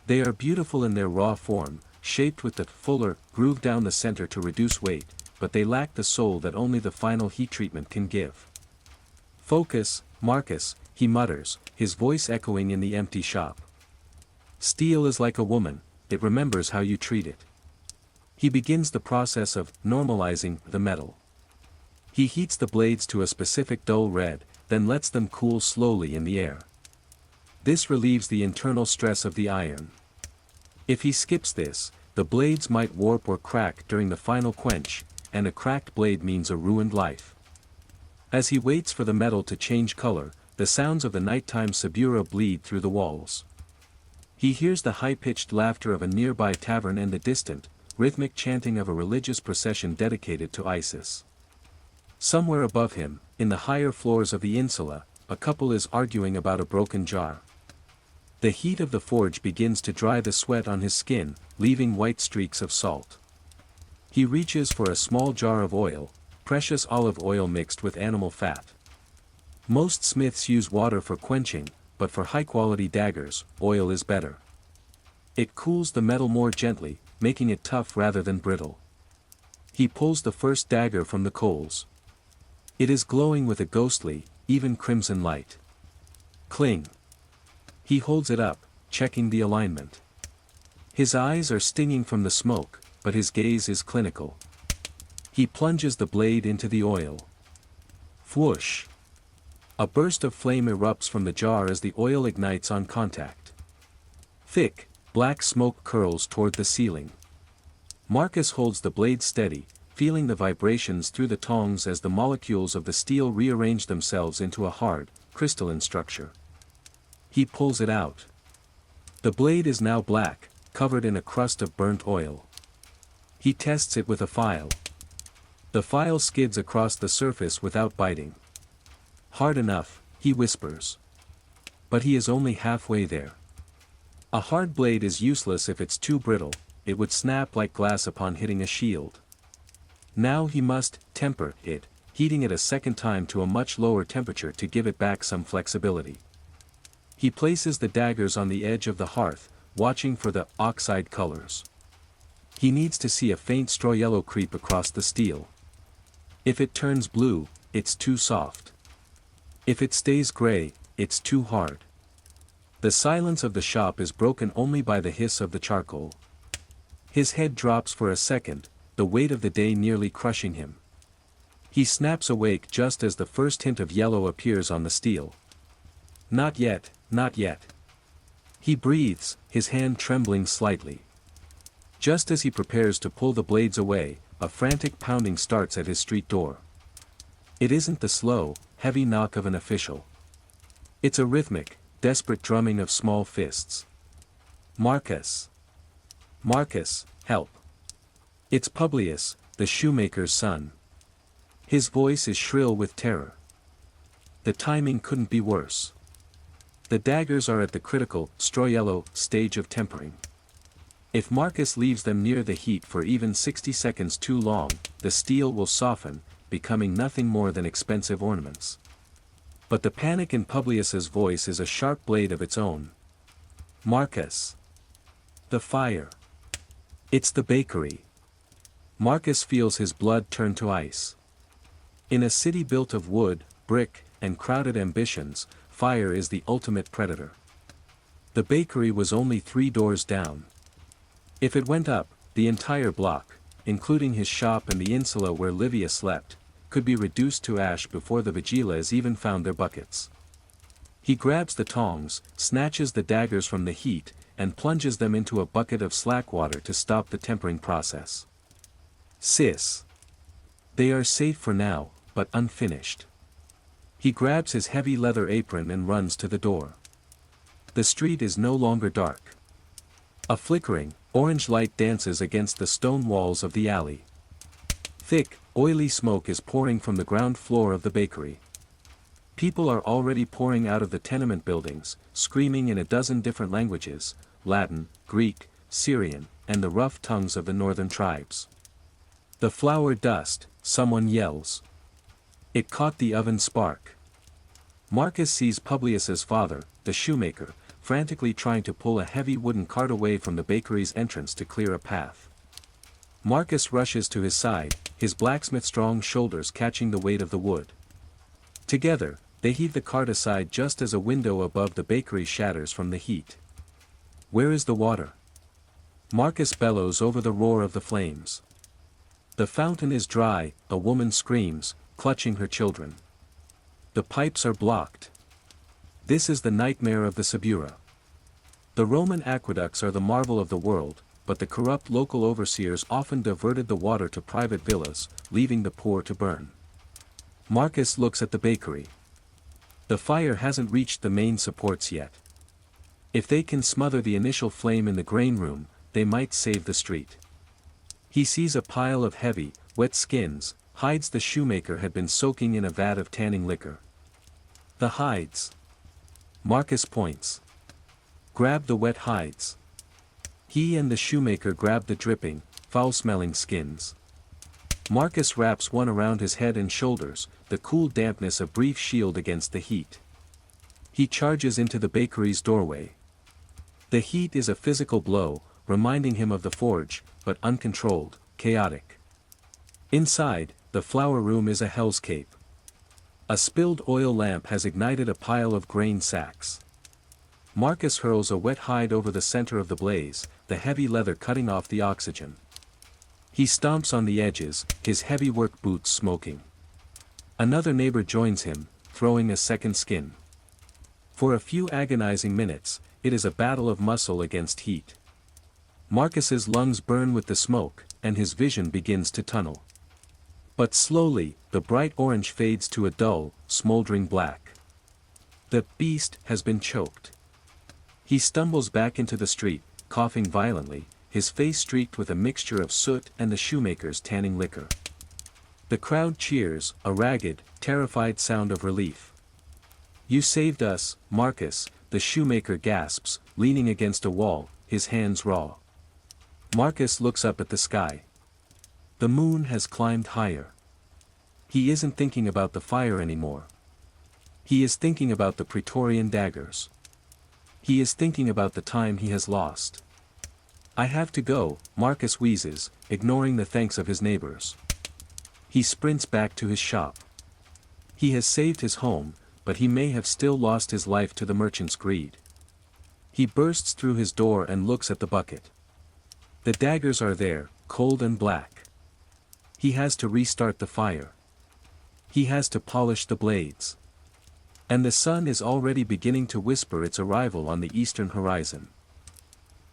They are beautiful in their raw form, shaped with the fuller groove down the center to reduce weight, but they lack the soul that only the final heat treatment can give. Focus, Marcus, he mutters, his voice echoing in the empty shop. Steel is like a woman, it remembers how you treat it. He begins the process of normalizing the metal. He heats the blades to a specific dull red, then lets them cool slowly in the air. This relieves the internal stress of the iron. If he skips this, the blades might warp or crack during the final quench, and a cracked blade means a ruined life. As he waits for the metal to change color, the sounds of the nighttime Sabura bleed through the walls. He hears the high-pitched laughter of a nearby tavern and the distant, rhythmic chanting of a religious procession dedicated to Isis. Somewhere above him, in the higher floors of the insula, a couple is arguing about a broken jar. The heat of the forge begins to dry the sweat on his skin, leaving white streaks of salt. He reaches for a small jar of oil, precious olive oil mixed with animal fat. Most smiths use water for quenching, but for high-quality daggers, oil is better. It cools the metal more gently, making it tough rather than brittle. He pulls the first dagger from the coals. It is glowing with a ghostly, even crimson light. Cling. He holds it up, checking the alignment. His eyes are stinging from the smoke, but his gaze is clinical. He plunges the blade into the oil. Whoosh! A burst of flame erupts from the jar as the oil ignites on contact. Thick, black smoke curls toward the ceiling. Marcus holds the blade steady, feeling the vibrations through the tongs as the molecules of the steel rearrange themselves into a hard, crystalline structure. He pulls it out. The blade is now black, covered in a crust of burnt oil. He tests it with a file. The file skids across the surface without biting. Hard enough, he whispers. But he is only halfway there. A hard blade is useless if it's too brittle, it would snap like glass upon hitting a shield. Now he must temper it, heating it a second time to a much lower temperature to give it back some flexibility. He places the daggers on the edge of the hearth, watching for the oxide colors. He needs to see a faint straw yellow creep across the steel. If it turns blue, it's too soft. If it stays gray, it's too hard. The silence of the shop is broken only by the hiss of the charcoal. His head drops for a second, the weight of the day nearly crushing him. He snaps awake just as the first hint of yellow appears on the steel. Not yet, not yet. He breathes, his hand trembling slightly. Just as he prepares to pull the blades away, a frantic pounding starts at his street door. It isn't the slow, heavy knock of an official. It's a rhythmic, desperate drumming of small fists. Marcus. Marcus, help. It's Publius, the shoemaker's son. His voice is shrill with terror. The timing couldn't be worse. The daggers are at the critical, straw yellow, stage of tempering. If Marcus leaves them near the heat for even 60 seconds too long, the steel will soften, becoming nothing more than expensive ornaments. But the panic in Publius's voice is a sharp blade of its own. Marcus. The fire. It's the bakery. Marcus feels his blood turn to ice. In a city built of wood, brick, and crowded ambitions, fire is the ultimate predator. The bakery was only 3 doors down. If it went up, the entire block, including his shop and the insula where Livia slept, could be reduced to ash before the Vigilas even found their buckets. He grabs the tongs, snatches the daggers from the heat, and plunges them into a bucket of slack water to stop the tempering process. Sis. They are safe for now, but unfinished. He grabs his heavy leather apron and runs to the door. The street is no longer dark. A flickering, orange light dances against the stone walls of the alley. Thick, oily smoke is pouring from the ground floor of the bakery. People are already pouring out of the tenement buildings, screaming in a dozen different languages, Latin, Greek, Syrian, and the rough tongues of the northern tribes. The flour dust, someone yells. It caught the oven spark. Marcus sees Publius's father, the shoemaker, frantically trying to pull a heavy wooden cart away from the bakery's entrance to clear a path. Marcus rushes to his side, his blacksmith-strong shoulders catching the weight of the wood. Together, they heave the cart aside just as a window above the bakery shatters from the heat. Where is the water? Marcus bellows over the roar of the flames. The fountain is dry, a woman screams, clutching her children. The pipes are blocked. This is the nightmare of the Sabura. The Roman aqueducts are the marvel of the world, but the corrupt local overseers often diverted the water to private villas, leaving the poor to burn. Marcus looks at the bakery. The fire hasn't reached the main supports yet. If they can smother the initial flame in the grain room, they might save the street. He sees a pile of heavy, wet skins, hides the shoemaker had been soaking in a vat of tanning liquor. The hides. Marcus points. Grab the wet hides. He and the shoemaker grab the dripping, foul-smelling skins. Marcus wraps one around his head and shoulders, the cool dampness a brief shield against the heat. He charges into the bakery's doorway. The heat is a physical blow, reminding him of the forge, but uncontrolled, chaotic. Inside, the flour room is a hellscape. A spilled oil lamp has ignited a pile of grain sacks. Marcus hurls a wet hide over the center of the blaze, the heavy leather cutting off the oxygen. He stomps on the edges, his heavy work boots smoking. Another neighbor joins him, throwing a second skin. For a few agonizing minutes, it is a battle of muscle against heat. Marcus's lungs burn with the smoke, and his vision begins to tunnel. But slowly, the bright orange fades to a dull, smoldering black. The beast has been choked. He stumbles back into the street, coughing violently, his face streaked with a mixture of soot and the shoemaker's tanning liquor. The crowd cheers, a ragged, terrified sound of relief. "You saved us, Marcus," the shoemaker gasps, leaning against a wall, his hands raw. Marcus looks up at the sky. The moon has climbed higher. He isn't thinking about the fire anymore. He is thinking about the Praetorian daggers. He is thinking about the time he has lost. "I have to go," Marcus wheezes, ignoring the thanks of his neighbors. He sprints back to his shop. He has saved his home, but he may have still lost his life to the merchant's greed. He bursts through his door and looks at the bucket. The daggers are there, cold and black. He has to restart the fire. He has to polish the blades. And the sun is already beginning to whisper its arrival on the eastern horizon.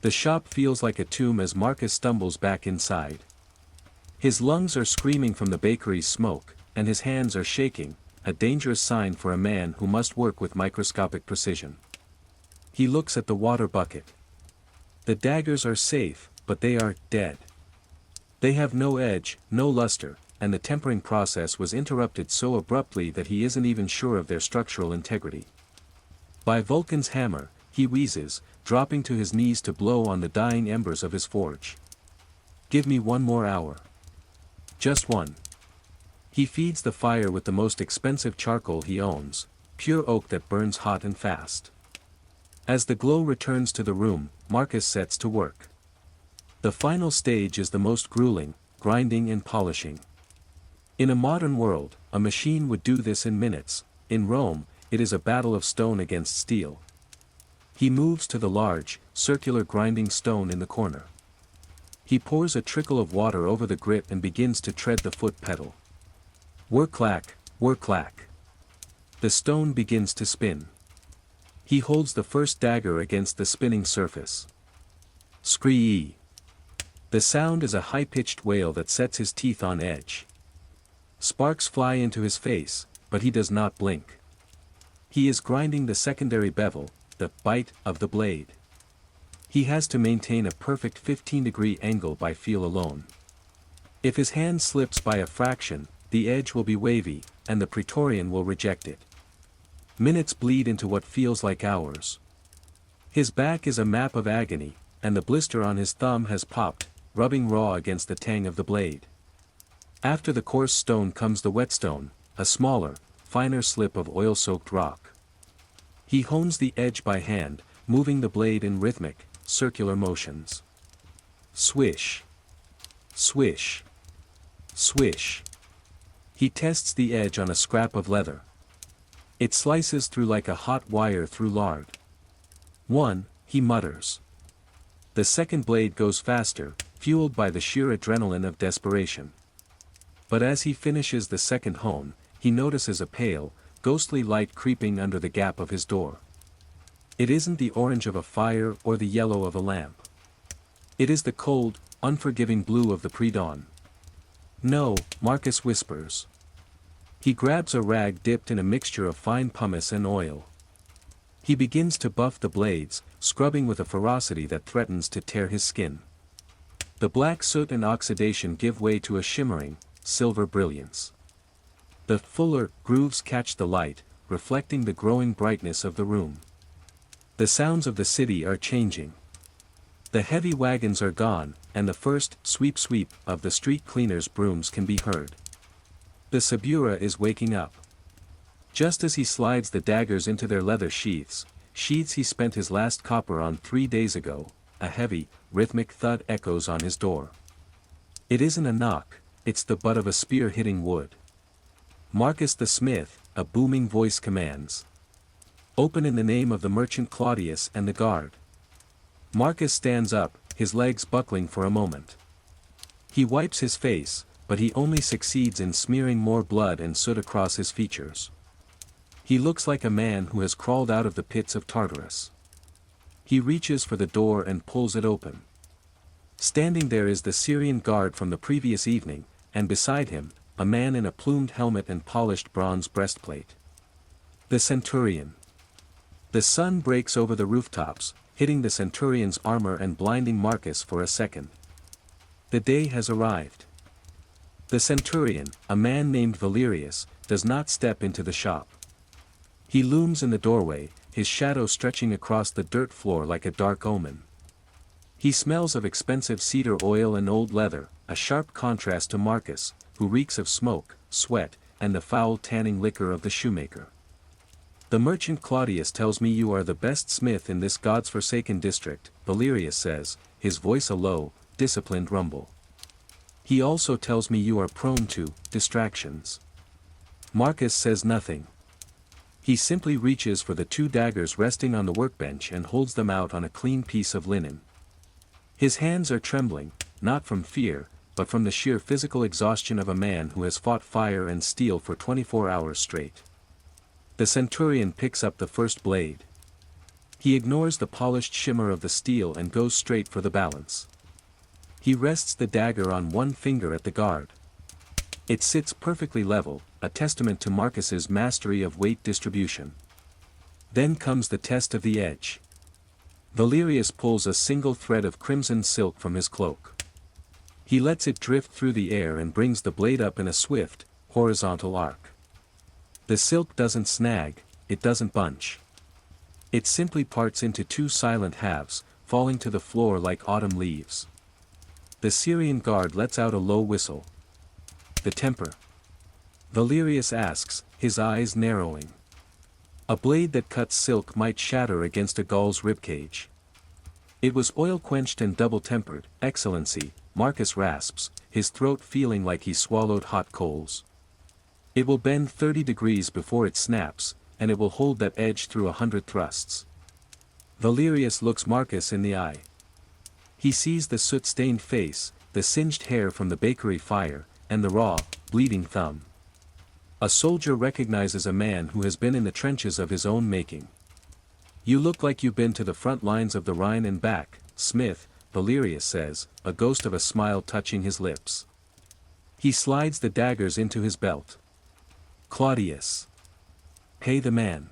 The shop feels like a tomb as Marcus stumbles back inside. His lungs are screaming from the bakery's smoke, and his hands are shaking, a dangerous sign for a man who must work with microscopic precision. He looks at the water bucket. The daggers are safe, but they are dead. They have no edge, no luster, and the tempering process was interrupted so abruptly that he isn't even sure of their structural integrity. By Vulcan's hammer, he wheezes, dropping to his knees to blow on the dying embers of his forge. "Give me one more hour. Just one." He feeds the fire with the most expensive charcoal he owns, pure oak that burns hot and fast. As the glow returns to the room, Marcus sets to work. The final stage is the most grueling, grinding and polishing. In a modern world, a machine would do this in minutes. In Rome, it is a battle of stone against steel. He moves to the large, circular grinding stone in the corner. He pours a trickle of water over the grit and begins to tread the foot pedal. Whir-clack, whir-clack. The stone begins to spin. He holds the first dagger against the spinning surface. Scree! The sound is a high-pitched wail that sets his teeth on edge. Sparks fly into his face, but he does not blink. He is grinding the secondary bevel, the bite of the blade. He has to maintain a perfect 15-degree angle by feel alone. If his hand slips by a fraction, the edge will be wavy, and the Praetorian will reject it. Minutes bleed into what feels like hours. His back is a map of agony, and the blister on his thumb has popped, rubbing raw against the tang of the blade. After the coarse stone comes the whetstone, a smaller, finer slip of oil-soaked rock. He hones the edge by hand, moving the blade in rhythmic, circular motions. Swish. Swish. Swish. He tests the edge on a scrap of leather. It slices through like a hot wire through lard. "One," he mutters. The second blade goes faster, fueled by the sheer adrenaline of desperation. But as he finishes the second hone, he notices a pale, ghostly light creeping under the gap of his door. It isn't the orange of a fire or the yellow of a lamp. It is the cold, unforgiving blue of the pre-dawn. "No," Marcus whispers. He grabs a rag dipped in a mixture of fine pumice and oil. He begins to buff the blades, scrubbing with a ferocity that threatens to tear his skin. The black soot and oxidation give way to a shimmering, silver brilliance. The fuller grooves catch the light, reflecting the growing brightness of the room. The sounds of the city are changing. The heavy wagons are gone, and the first sweep of the street cleaners' brooms can be heard. The Sabura is waking up. Just as he slides the daggers into their leather sheaths he spent his last copper on 3 days ago, a heavy, rhythmic thud echoes on his door. It isn't a knock, it's the butt of a spear hitting wood. Marcus the smith, a booming voice commands. Open in the name of the merchant Claudius and the guard. Marcus stands up, his legs buckling for a moment. He wipes his face, but he only succeeds in smearing more blood and soot across his features. He looks like a man who has crawled out of the pits of Tartarus. He reaches for the door and pulls it open. Standing there is the Syrian guard from the previous evening, and beside him, a man in a plumed helmet and polished bronze breastplate. The centurion. The sun breaks over the rooftops, hitting the centurion's armor and blinding Marcus for a second. The day has arrived. The centurion, a man named Valerius, does not step into the shop. He looms in the doorway, his shadow stretching across the dirt floor like a dark omen. He smells of expensive cedar oil and old leather, a sharp contrast to Marcus, who reeks of smoke, sweat, and the foul tanning liquor of the shoemaker. The merchant Claudius tells me you are the best smith in this God's-forsaken district, Valerius says, his voice a low, disciplined rumble. He also tells me you are prone to distractions. Marcus says nothing. He simply reaches for the 2 daggers resting on the workbench and holds them out on a clean piece of linen. His hands are trembling, not from fear, but from the sheer physical exhaustion of a man who has fought fire and steel for 24 hours straight. The centurion picks up the first blade. He ignores the polished shimmer of the steel and goes straight for the balance. He rests the dagger on one finger at the guard. It sits perfectly level, a testament to Marcus's mastery of weight distribution. Then comes the test of the edge. Valerius pulls a single thread of crimson silk from his cloak. He lets it drift through the air and brings the blade up in a swift, horizontal arc. The silk doesn't snag, it doesn't bunch. It simply parts into 2 silent halves, falling to the floor like autumn leaves. The Syrian guard lets out a low whistle. The temper? Valerius asks, his eyes narrowing. A blade that cuts silk might shatter against a gull's ribcage. It was oil-quenched and double-tempered, Excellency, Marcus rasps, his throat feeling like he swallowed hot coals. It will bend 30 degrees before it snaps, and it will hold that edge through 100 thrusts. Valerius looks Marcus in the eye. He sees the soot-stained face, the singed hair from the bakery fire, and the raw, bleeding thumb. A soldier recognizes a man who has been in the trenches of his own making. You look like you've been to the front lines of the Rhine and back, Smith, Valerius says, a ghost of a smile touching his lips. He slides the daggers into his belt. Claudius. Pay the man.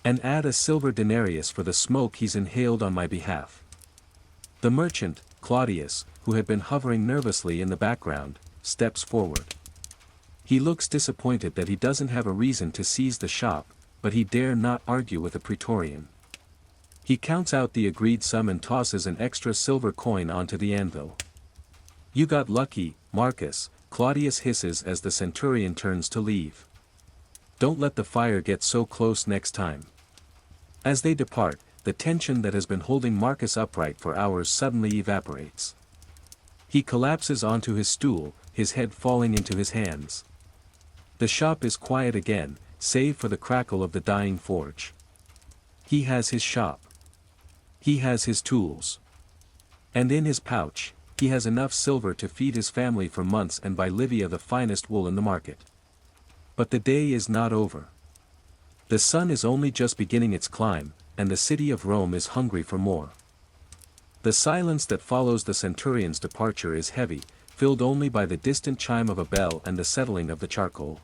And add a silver denarius for the smoke he's inhaled on my behalf. The merchant, Claudius, who had been hovering nervously in the background, steps forward. He looks disappointed that he doesn't have a reason to seize the shop, but he dare not argue with a praetorian. He counts out the agreed sum and tosses an extra silver coin onto the anvil. You got lucky, Marcus, Claudius hisses as the centurion turns to leave. Don't let the fire get so close next time. As they depart, the tension that has been holding Marcus upright for hours suddenly evaporates. He collapses onto his stool, his head falling into his hands. The shop is quiet again, save for the crackle of the dying forge. He has his shop. He has his tools. And in his pouch, he has enough silver to feed his family for months and buy Livia the finest wool in the market. But the day is not over. The sun is only just beginning its climb, and the city of Rome is hungry for more. The silence that follows the centurion's departure is heavy, filled only by the distant chime of a bell and the settling of the charcoal.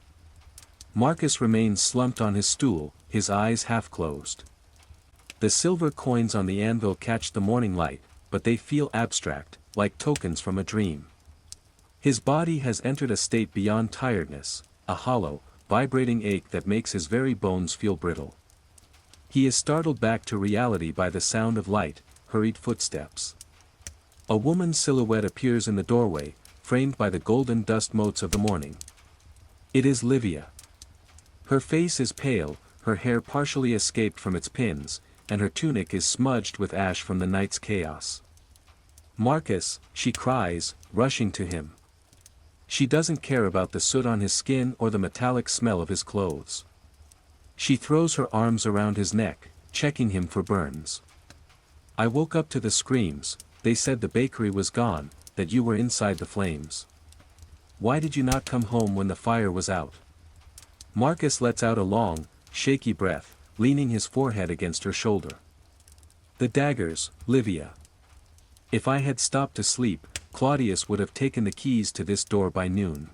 Marcus remains slumped on his stool, his eyes half closed. The silver coins on the anvil catch the morning light, but they feel abstract, like tokens from a dream. His body has entered a state beyond tiredness, a hollow, vibrating ache that makes his very bones feel brittle. He is startled back to reality by the sound of light, hurried footsteps. A woman's silhouette appears in the doorway, framed by the golden dust motes of the morning. It is Livia. Her face is pale, her hair partially escaped from its pins, and her tunic is smudged with ash from the night's chaos. "Marcus," she cries, rushing to him. She doesn't care about the soot on his skin or the metallic smell of his clothes. She throws her arms around his neck, checking him for burns. "I woke up to the screams. They said the bakery was gone, that you were inside the flames. Why did you not come home when the fire was out?" Marcus lets out a long, shaky breath, leaning his forehead against her shoulder. "The daggers, Livia. If I had stopped to sleep, Claudius would have taken the keys to this door by noon.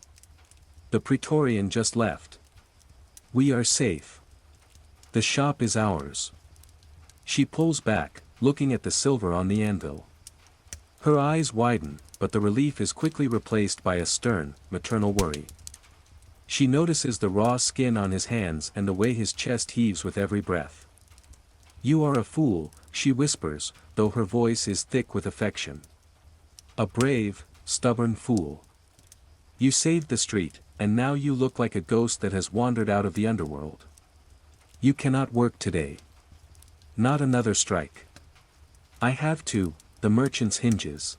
The Praetorian just left. We are safe. The shop is ours." She pulls back, looking at the silver on the anvil. Her eyes widen, but the relief is quickly replaced by a stern, maternal worry. She notices the raw skin on his hands and the way his chest heaves with every breath. "You are a fool," she whispers, though her voice is thick with affection. "A brave, stubborn fool. You saved the street, and now you look like a ghost that has wandered out of the underworld. You cannot work today. Not another strike." "I have to, the merchant's hinges."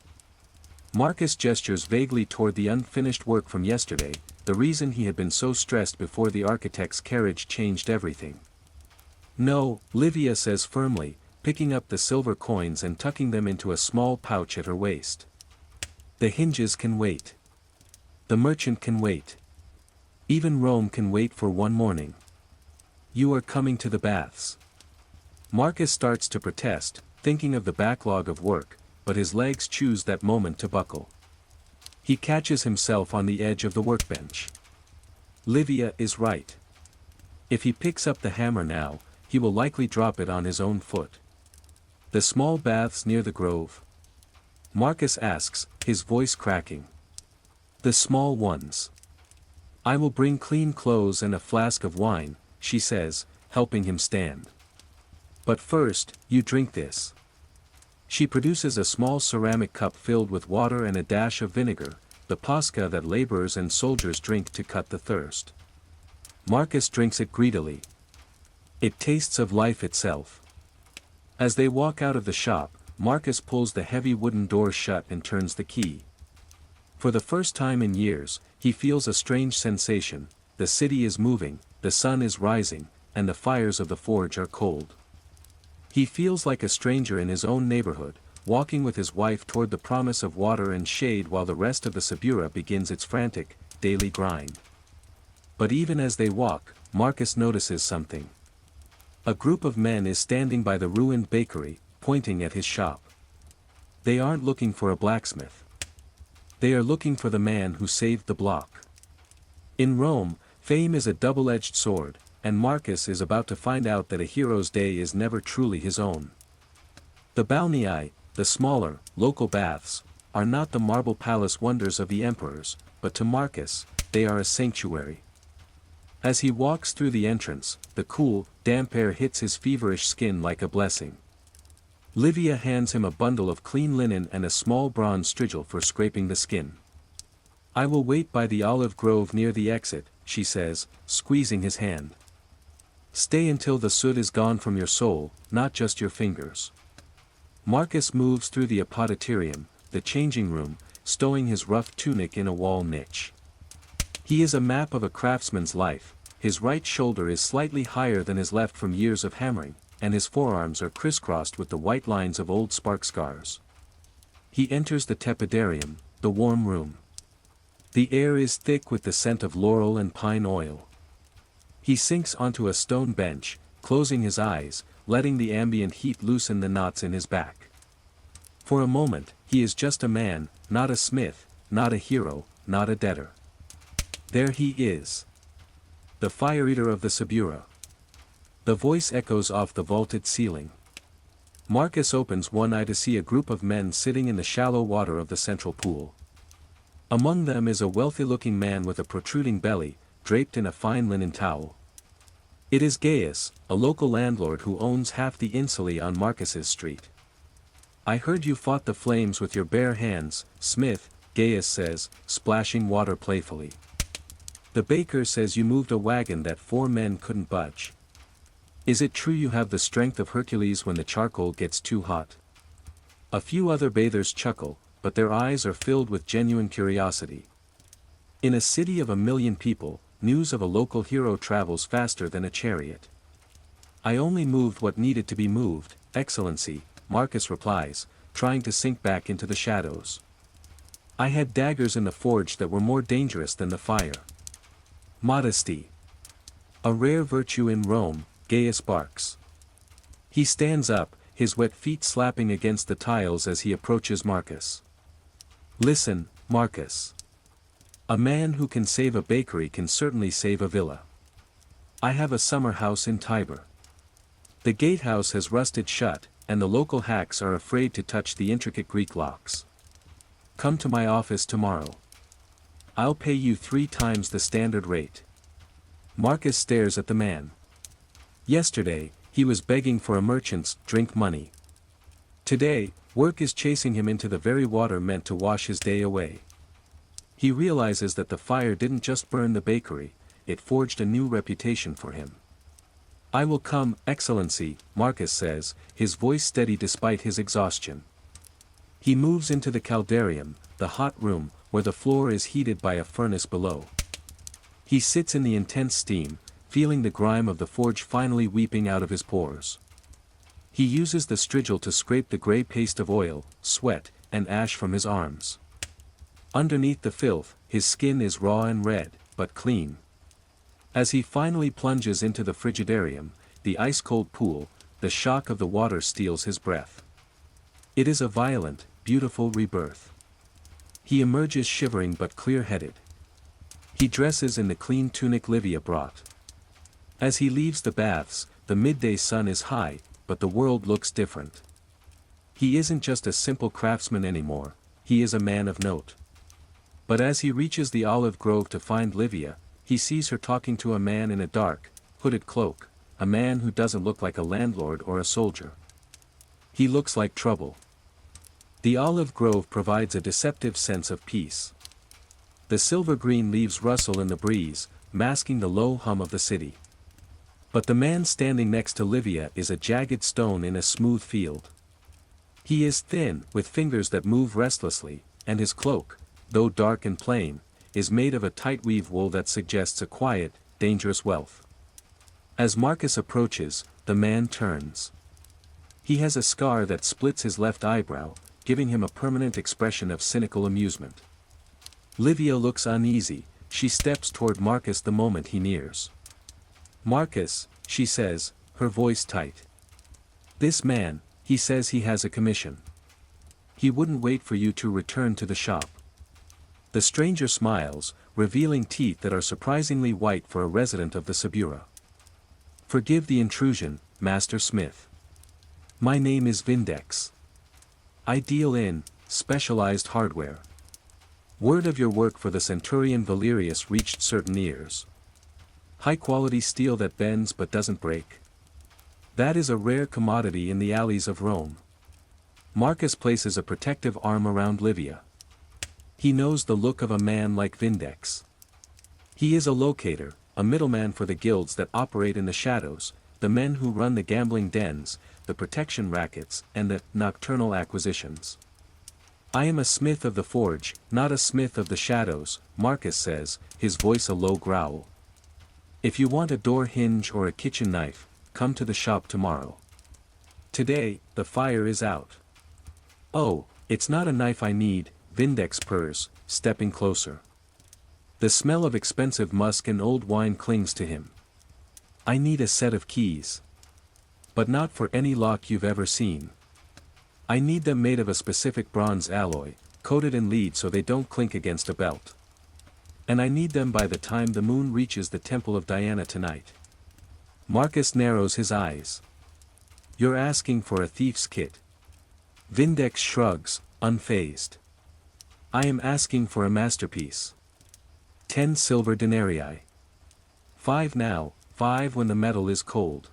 Marcus gestures vaguely toward the unfinished work from yesterday, the reason he had been so stressed before the architect's carriage changed everything. "No," Livia says firmly, picking up the silver coins and tucking them into a small pouch at her waist. "The hinges can wait. The merchant can wait. Even Rome can wait for one morning. You are coming to the baths." Marcus starts to protest, thinking of the backlog of work, but his legs choose that moment to buckle. He catches himself on the edge of the workbench. Livia is right. If he picks up the hammer now, he will likely drop it on his own foot. "The small baths near the grove?" Marcus asks, his voice cracking. "The small ones. I will bring clean clothes and a flask of wine," she says, helping him stand. "But first, you drink this." She produces a small ceramic cup filled with water and a dash of vinegar, the pasca that laborers and soldiers drink to cut the thirst. Marcus drinks it greedily. It tastes of life itself. As they walk out of the shop, Marcus pulls the heavy wooden door shut and turns the key. For the first time in years, he feels a strange sensation. The city is moving, the sun is rising, and the fires of the forge are cold. He feels like a stranger in his own neighborhood, walking with his wife toward the promise of water and shade while the rest of the Subura begins its frantic, daily grind. But even as they walk, Marcus notices something. A group of men is standing by the ruined bakery, pointing at his shop. They aren't looking for a blacksmith. They are looking for the man who saved the block. In Rome, fame is a double-edged sword, and Marcus is about to find out that a hero's day is never truly his own. The balnei, the smaller, local baths, are not the marble palace wonders of the emperors, but to Marcus, they are a sanctuary. As he walks through the entrance, the cool, damp air hits his feverish skin like a blessing. Livia hands him a bundle of clean linen and a small bronze strigil for scraping the skin. "I will wait by the olive grove near the exit," she says, squeezing his hand. "Stay until the soot is gone from your soul, not just your fingers." Marcus moves through the apoditerium, the changing room, stowing his rough tunic in a wall niche. He is a map of a craftsman's life. His right shoulder is slightly higher than his left from years of hammering, and his forearms are crisscrossed with the white lines of old spark scars. He enters the tepidarium, the warm room. The air is thick with the scent of laurel and pine oil. He sinks onto a stone bench, closing his eyes, letting the ambient heat loosen the knots in his back. For a moment, he is just a man, not a smith, not a hero, not a debtor. There he is. The fire eater of the Subura. The voice echoes off the vaulted ceiling. Marcus opens one eye to see a group of men sitting in the shallow water of the central pool. Among them is a wealthy-looking man with a protruding belly, draped in a fine linen towel. It is Gaius, a local landlord who owns half the insulae on Marcus's street. "I heard you fought the flames with your bare hands, Smith," Gaius says, splashing water playfully. "The baker says you moved a wagon that 4 men couldn't budge. Is it true you have the strength of Hercules when the charcoal gets too hot?" A few other bathers chuckle, but their eyes are filled with genuine curiosity. In a city of 1 million people, news of a local hero travels faster than a chariot. "I only moved what needed to be moved, Excellency," Marcus replies, trying to sink back into the shadows. "I had daggers in the forge that were more dangerous than the fire." Modesty. A rare virtue in Rome, Gaius barks. He stands up, his wet feet slapping against the tiles as he approaches Marcus. "Listen, Marcus. A man who can save a bakery can certainly save a villa. I have a summer house in Tiber. The gatehouse has rusted shut, and the local hacks are afraid to touch the intricate Greek locks. Come to my office tomorrow. I'll pay you 3 times the standard rate." Marcus stares at the man. Yesterday, he was begging for a merchant's drink money. Today, work is chasing him into the very water meant to wash his day away. He realizes that the fire didn't just burn the bakery, it forged a new reputation for him. "I will come, Excellency," Marcus says, his voice steady despite his exhaustion. He moves into the caldarium, the hot room, where the floor is heated by a furnace below. He sits in the intense steam, feeling the grime of the forge finally weeping out of his pores. He uses the strigil to scrape the gray paste of oil, sweat, and ash from his arms. Underneath the filth, his skin is raw and red, but clean. As he finally plunges into the frigidarium, the ice-cold pool, the shock of the water steals his breath. It is a violent, beautiful rebirth. He emerges shivering but clear-headed. He dresses in the clean tunic Livia brought. As he leaves the baths, the midday sun is high, but the world looks different. He isn't just a simple craftsman anymore, he is a man of note. But as he reaches the olive grove to find Livia, he sees her talking to a man in a dark, hooded cloak, a man who doesn't look like a landlord or a soldier. He looks like trouble. The olive grove provides a deceptive sense of peace. The silver-green leaves rustle in the breeze, masking the low hum of the city. But the man standing next to Livia is a jagged stone in a smooth field. He is thin, with fingers that move restlessly, and his cloak, though dark and plain, is made of a tight weave wool that suggests a quiet, dangerous wealth. As Marcus approaches, the man turns. He has a scar that splits his left eyebrow, giving him a permanent expression of cynical amusement. Livia looks uneasy, she steps toward Marcus the moment he nears. "Marcus," she says, her voice tight. "This man, he says he has a commission. He wouldn't wait for you to return to the shop." The stranger smiles, revealing teeth that are surprisingly white for a resident of the Subura. "Forgive the intrusion, Master Smith. My name is Vindex. I deal in specialized hardware. Word of your work for the Centurion Valerius reached certain ears. High-quality steel that bends but doesn't break. That is a rare commodity in the alleys of Rome." Marcus places a protective arm around Livia. He knows the look of a man like Vindex. He is a locator, a middleman for the guilds that operate in the shadows, the men who run the gambling dens, the protection rackets, and the nocturnal acquisitions. "I am a smith of the forge, not a smith of the shadows," Marcus says, his voice a low growl. "If you want a door hinge or a kitchen knife, come to the shop tomorrow. Today, the fire is out." "Oh, it's not a knife I need," Vindex purrs, stepping closer. The smell of expensive musk and old wine clings to him. "I need a set of keys. But not for any lock you've ever seen. I need them made of a specific bronze alloy, coated in lead so they don't clink against a belt. And I need them by the time the moon reaches the temple of Diana tonight. Marcus narrows his eyes. You're asking for a thief's kit. Vindex shrugs, unfazed. I am asking for a masterpiece. 10 silver denarii. 5 now, 5 when the metal is cold.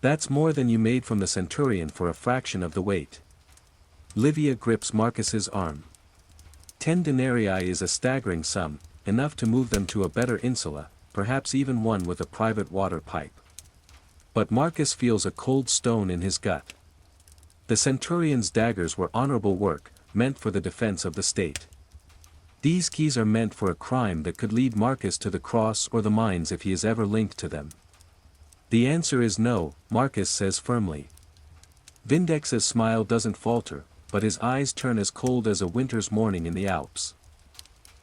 That's more than you made from the centurion for a fraction of the weight. Livia grips Marcus's arm. 10 denarii is a staggering sum, enough to move them to a better insula, perhaps even one with a private water pipe. But Marcus feels a cold stone in his gut. The centurion's daggers were honorable work, meant for the defense of the state. These keys are meant for a crime that could lead Marcus to the cross or the mines if he is ever linked to them. The answer is no, Marcus says firmly. Vindex's smile doesn't falter, but his eyes turn as cold as a winter's morning in the Alps.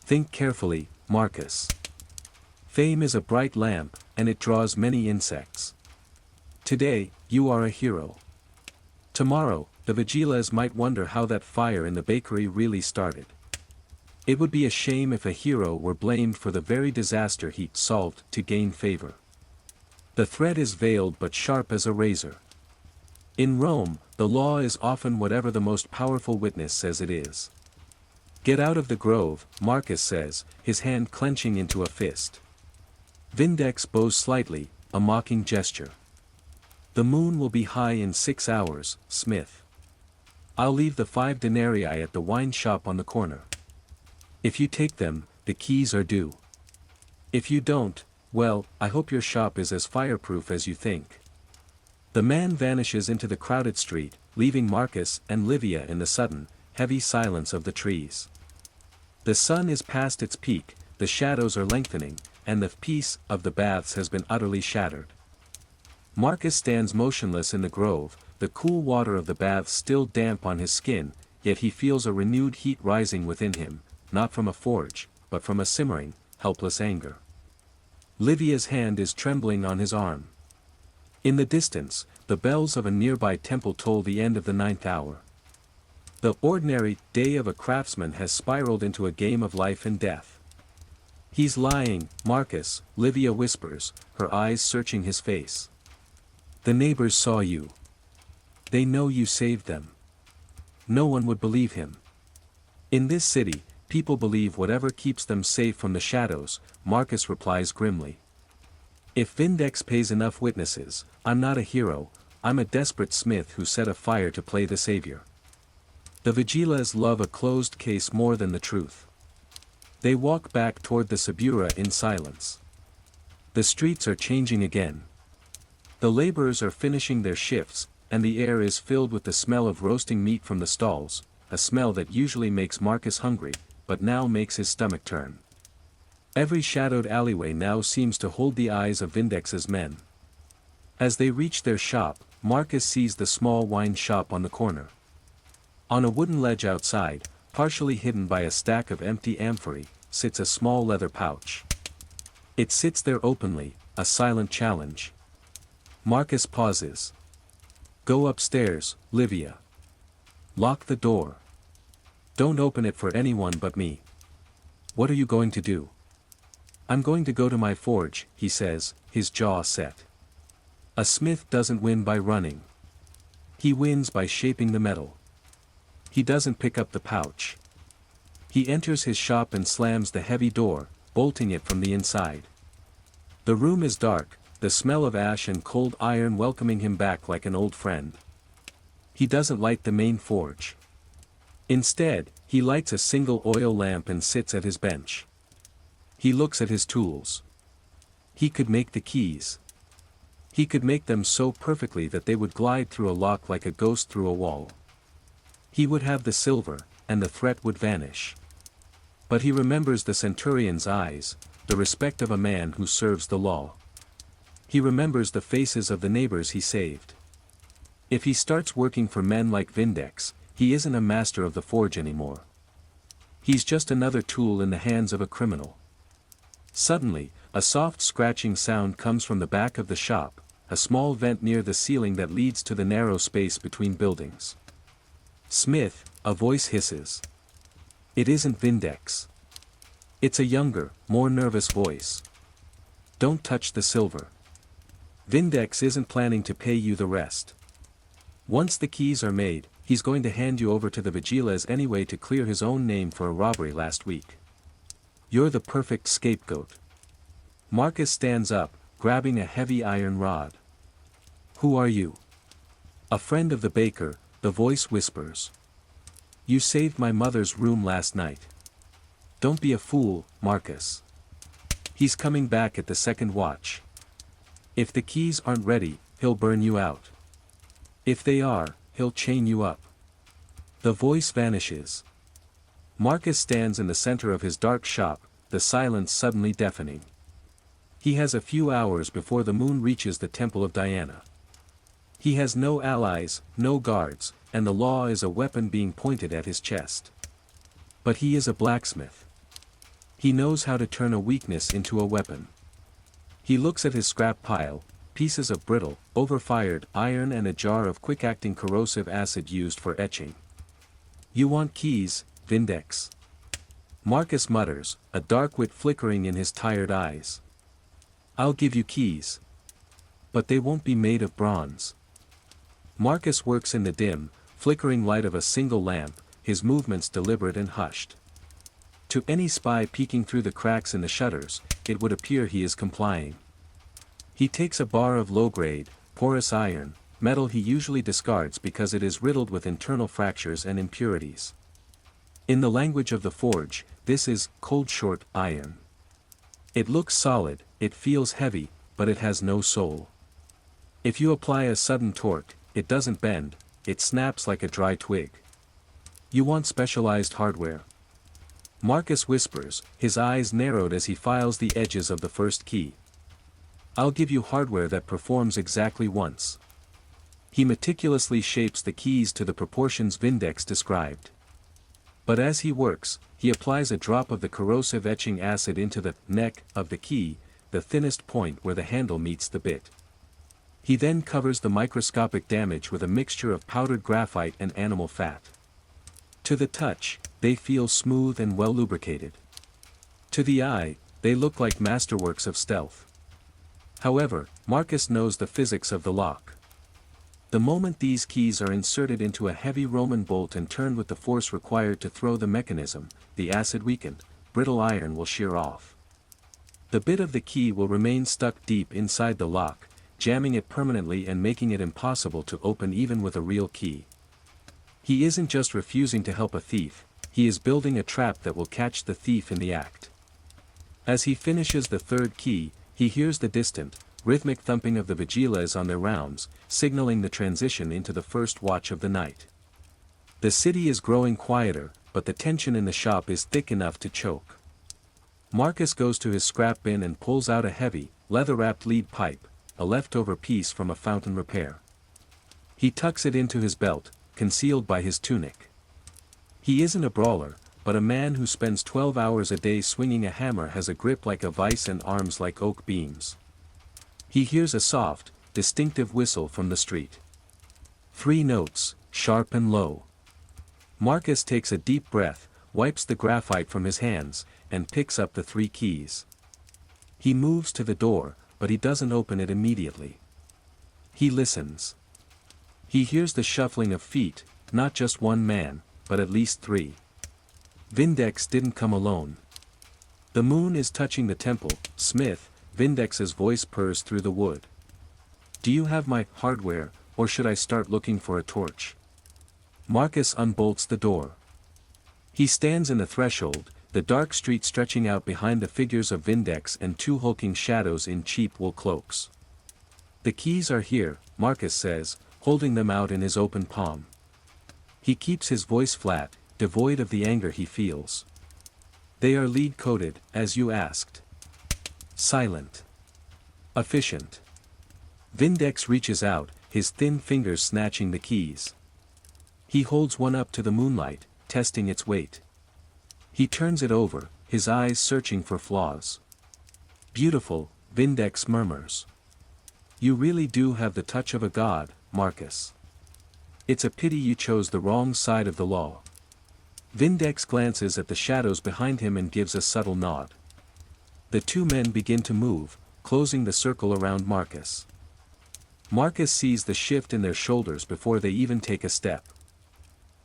Think carefully, Marcus. Fame is a bright lamp, and it draws many insects. Today, you are a hero. Tomorrow, the Vigilas might wonder how that fire in the bakery really started. It would be a shame if a hero were blamed for the very disaster he solved to gain favor. The thread is veiled but sharp as a razor. In Rome, the law is often whatever the most powerful witness says it is. Get out of the grove, Marcus says, his hand clenching into a fist. Vindex bows slightly, a mocking gesture. The moon will be high in 6 hours, Smith. I'll leave the 5 denarii at the wine shop on the corner. If you take them, the keys are due. If you don't, well, I hope your shop is as fireproof as you think. The man vanishes into the crowded street, leaving Marcus and Livia in the sudden, heavy silence of the trees. The sun is past its peak, the shadows are lengthening, and the peace of the baths has been utterly shattered. Marcus stands motionless in the grove, the cool water of the baths still damp on his skin, yet he feels a renewed heat rising within him, not from a forge, but from a simmering, helpless anger. Livia's hand is trembling on his arm. In the distance, the bells of a nearby temple toll the end of the 9th hour. The ordinary day of a craftsman has spiraled into a game of life and death. He's lying, Marcus, Livia whispers, her eyes searching his face. The neighbors saw you. They know you saved them. No one would believe him. In this city, people believe whatever keeps them safe from the shadows, Marcus replies grimly. If Vindex pays enough witnesses, I'm not a hero, I'm a desperate smith who set a fire to play the savior. The Vigilas love a closed case more than the truth. They walk back toward the Subura in silence. The streets are changing again. The laborers are finishing their shifts, and the air is filled with the smell of roasting meat from the stalls, a smell that usually makes Marcus hungry, but now makes his stomach turn. Every shadowed alleyway now seems to hold the eyes of Vindex's men. As they reach their shop, Marcus sees the small wine shop on the corner. On a wooden ledge outside, partially hidden by a stack of empty amphorae, sits a small leather pouch. It sits there openly, a silent challenge. Marcus pauses. Go upstairs, Livia. Lock the door. Don't open it for anyone but me. What are you going to do? I'm going to go to my forge, he says, his jaw set. A smith doesn't win by running. He wins by shaping the metal. He doesn't pick up the pouch. He enters his shop and slams the heavy door, bolting it from the inside. The room is dark, the smell of ash and cold iron welcoming him back like an old friend. He doesn't light the main forge. Instead, he lights a single oil lamp and sits at his bench. He looks at his tools. He could make the keys. He could make them so perfectly that they would glide through a lock like a ghost through a wall. He would have the silver, and the threat would vanish. But he remembers the centurion's eyes, the respect of a man who serves the law. He remembers the faces of the neighbors he saved. If he starts working for men like Vindex, he isn't a master of the forge anymore. He's just another tool in the hands of a criminal. Suddenly, a soft scratching sound comes from the back of the shop, a small vent near the ceiling that leads to the narrow space between buildings. Smith, a voice hisses. It isn't Vindex. It's a younger, more nervous voice. Don't touch the silver. Vindex isn't planning to pay you the rest. Once the keys are made, he's going to hand you over to the Vigiles anyway to clear his own name for a robbery last week. You're the perfect scapegoat. Marcus stands up, grabbing a heavy iron rod. Who are you? A friend of the baker, the voice whispers. You saved my mother's room last night. Don't be a fool, Marcus. He's coming back at the second watch. If the keys aren't ready, he'll burn you out. If they are, he'll chain you up. The voice vanishes. Marcus stands in the center of his dark shop, the silence suddenly deafening. He has a few hours before the moon reaches the Temple of Diana. He has no allies, no guards, and the law is a weapon being pointed at his chest. But he is a blacksmith. He knows how to turn a weakness into a weapon. He looks at his scrap pile, pieces of brittle, overfired iron and a jar of quick-acting corrosive acid used for etching. You want keys, Vindex? Marcus mutters, a dark wit flickering in his tired eyes. I'll give you keys. But they won't be made of bronze. Marcus works in the dim, flickering light of a single lamp, his movements deliberate and hushed. To any spy peeking through the cracks in the shutters, it would appear he is complying. He takes a bar of low-grade, porous iron, metal he usually discards because it is riddled with internal fractures and impurities. In the language of the forge, this is cold-short iron. It looks solid, it feels heavy, but it has no soul. If you apply a sudden torque, it doesn't bend, it snaps like a dry twig. You want specialized hardware. Marcus whispers, his eyes narrowed as he files the edges of the first key. I'll give you hardware that performs exactly once. He meticulously shapes the keys to the proportions Vindex described. But as he works, he applies a drop of the corrosive etching acid into the neck of the key, the thinnest point where the handle meets the bit. He then covers the microscopic damage with a mixture of powdered graphite and animal fat. To the touch, they feel smooth and well lubricated. To the eye, they look like masterworks of stealth. However, Marcus knows the physics of the lock. The moment these keys are inserted into a heavy Roman bolt and turned with the force required to throw the mechanism, the acid-weakened, brittle iron will shear off. The bit of the key will remain stuck deep inside the lock, jamming it permanently and making it impossible to open even with a real key. He isn't just refusing to help a thief, he is building a trap that will catch the thief in the act. As he finishes the third key, he hears the distant, rhythmic thumping of the Vigiles on their rounds, signaling the transition into the first watch of the night. The city is growing quieter, but the tension in the shop is thick enough to choke. Marcus goes to his scrap bin and pulls out a heavy, leather-wrapped lead pipe, a leftover piece from a fountain repair. He tucks it into his belt, concealed by his tunic. He isn't a brawler, but a man who spends 12 hours a day swinging a hammer has a grip like a vice and arms like oak beams. He hears a soft, distinctive whistle from the street. 3 notes, sharp and low. Marcus takes a deep breath, wipes the graphite from his hands, and picks up the 3 keys. He moves to the door, but he doesn't open it immediately. He listens. He hears the shuffling of feet, not just one man, but at least 3. Vindex didn't come alone. The moon is touching the temple, Smith, Vindex's voice purrs through the wood. Do you have my hardware, or should I start looking for a torch? Marcus unbolts the door. He stands in the threshold, the dark street stretching out behind the figures of Vindex and 2 hulking shadows in cheap wool cloaks. The keys are here, Marcus says, holding them out in his open palm. He keeps his voice flat, devoid of the anger he feels. They are lead-coated, as you asked. Silent. Efficient. Vindex reaches out, his thin fingers snatching the keys. He holds one up to the moonlight, testing its weight. He turns it over, his eyes searching for flaws. Beautiful, Vindex murmurs. You really do have the touch of a god, Marcus. It's a pity you chose the wrong side of the law. Vindex glances at the shadows behind him and gives a subtle nod. The two men begin to move, closing the circle around Marcus. Marcus sees the shift in their shoulders before they even take a step.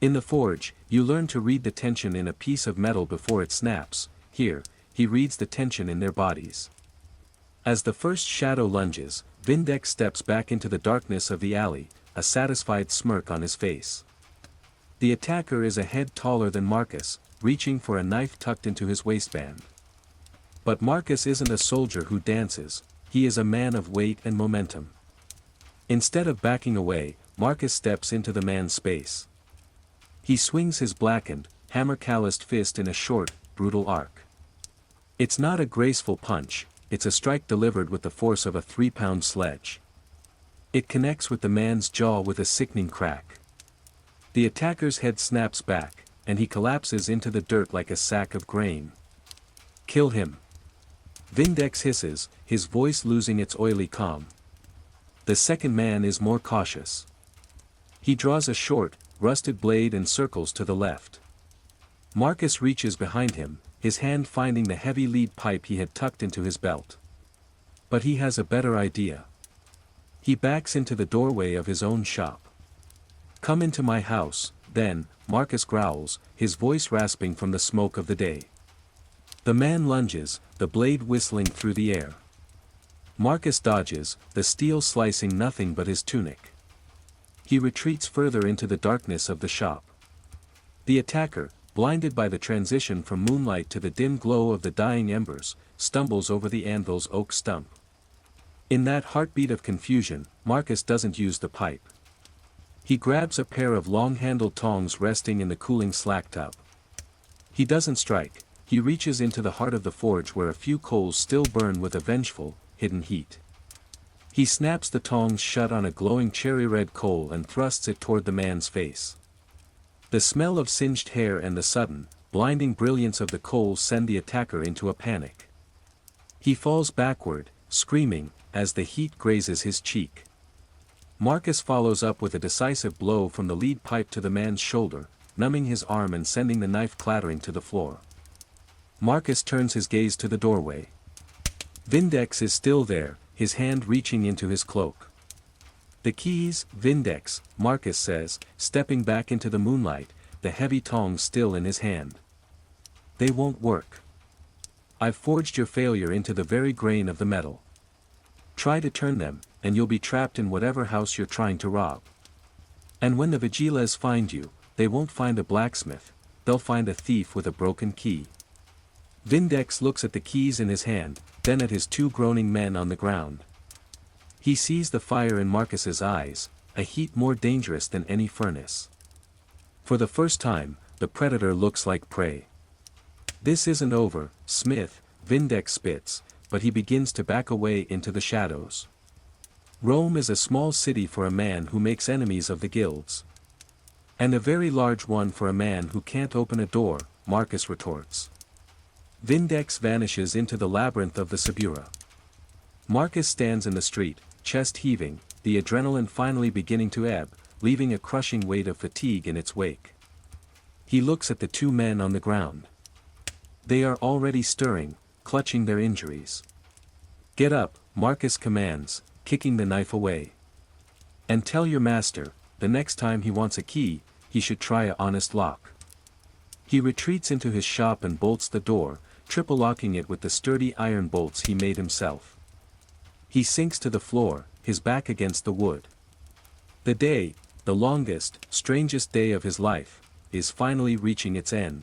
In the forge, you learn to read the tension in a piece of metal before it snaps. Here, he reads the tension in their bodies. As the first shadow lunges, Vindex steps back into the darkness of the alley, a satisfied smirk on his face. The attacker is a head taller than Marcus, reaching for a knife tucked into his waistband. But Marcus isn't a soldier who dances, he is a man of weight and momentum. Instead of backing away, Marcus steps into the man's space. He swings his blackened, hammer-calloused fist in a short, brutal arc. It's not a graceful punch, it's a strike delivered with the force of a 3-pound sledge. It connects with the man's jaw with a sickening crack. The attacker's head snaps back, and he collapses into the dirt like a sack of grain. Kill him. Vindex hisses, his voice losing its oily calm. The second man is more cautious. He draws a short, rusted blade and circles to the left. Marcus reaches behind him, his hand finding the heavy lead pipe he had tucked into his belt. But he has a better idea. He backs into the doorway of his own shop. Come into my house, then, Marcus growls, his voice rasping from the smoke of the day. The man lunges, the blade whistling through the air. Marcus dodges, the steel slicing nothing but his tunic. He retreats further into the darkness of the shop. The attacker, blinded by the transition from moonlight to the dim glow of the dying embers, stumbles over the anvil's oak stump. In that heartbeat of confusion, Marcus doesn't use the pipe. He grabs a pair of long-handled tongs resting in the cooling slack tub. He doesn't strike, he reaches into the heart of the forge where a few coals still burn with a vengeful, hidden heat. He snaps the tongs shut on a glowing cherry-red coal and thrusts it toward the man's face. The smell of singed hair and the sudden, blinding brilliance of the coals send the attacker into a panic. He falls backward, screaming, as the heat grazes his cheek. Marcus follows up with a decisive blow from the lead pipe to the man's shoulder, numbing his arm and sending the knife clattering to the floor. Marcus turns his gaze to the doorway. Vindex is still there, his hand reaching into his cloak. The keys, Vindex, Marcus says, stepping back into the moonlight, the heavy tongs still in his hand. They won't work. I've forged your failure into the very grain of the metal. Try to turn them, and you'll be trapped in whatever house you're trying to rob. And when the vigiles find you, they won't find a blacksmith, they'll find a thief with a broken key. Vindex looks at the keys in his hand, then at his two groaning men on the ground. He sees the fire in Marcus's eyes, a heat more dangerous than any furnace. For the first time, the predator looks like prey. This isn't over, Smith, Vindex spits, but he begins to back away into the shadows. Rome is a small city for a man who makes enemies of the guilds. And a very large one for a man who can't open a door, Marcus retorts. Vindex vanishes into the labyrinth of the Subura. Marcus stands in the street, chest heaving, the adrenaline finally beginning to ebb, leaving a crushing weight of fatigue in its wake. He looks at the two men on the ground. They are already stirring, clutching their injuries. Get up, Marcus commands, kicking the knife away. And tell your master, the next time he wants a key, he should try a honest lock. He retreats into his shop and bolts the door, triple locking it with the sturdy iron bolts he made himself. He sinks to the floor, his back against the wood. The day, the longest, strangest day of his life, is finally reaching its end.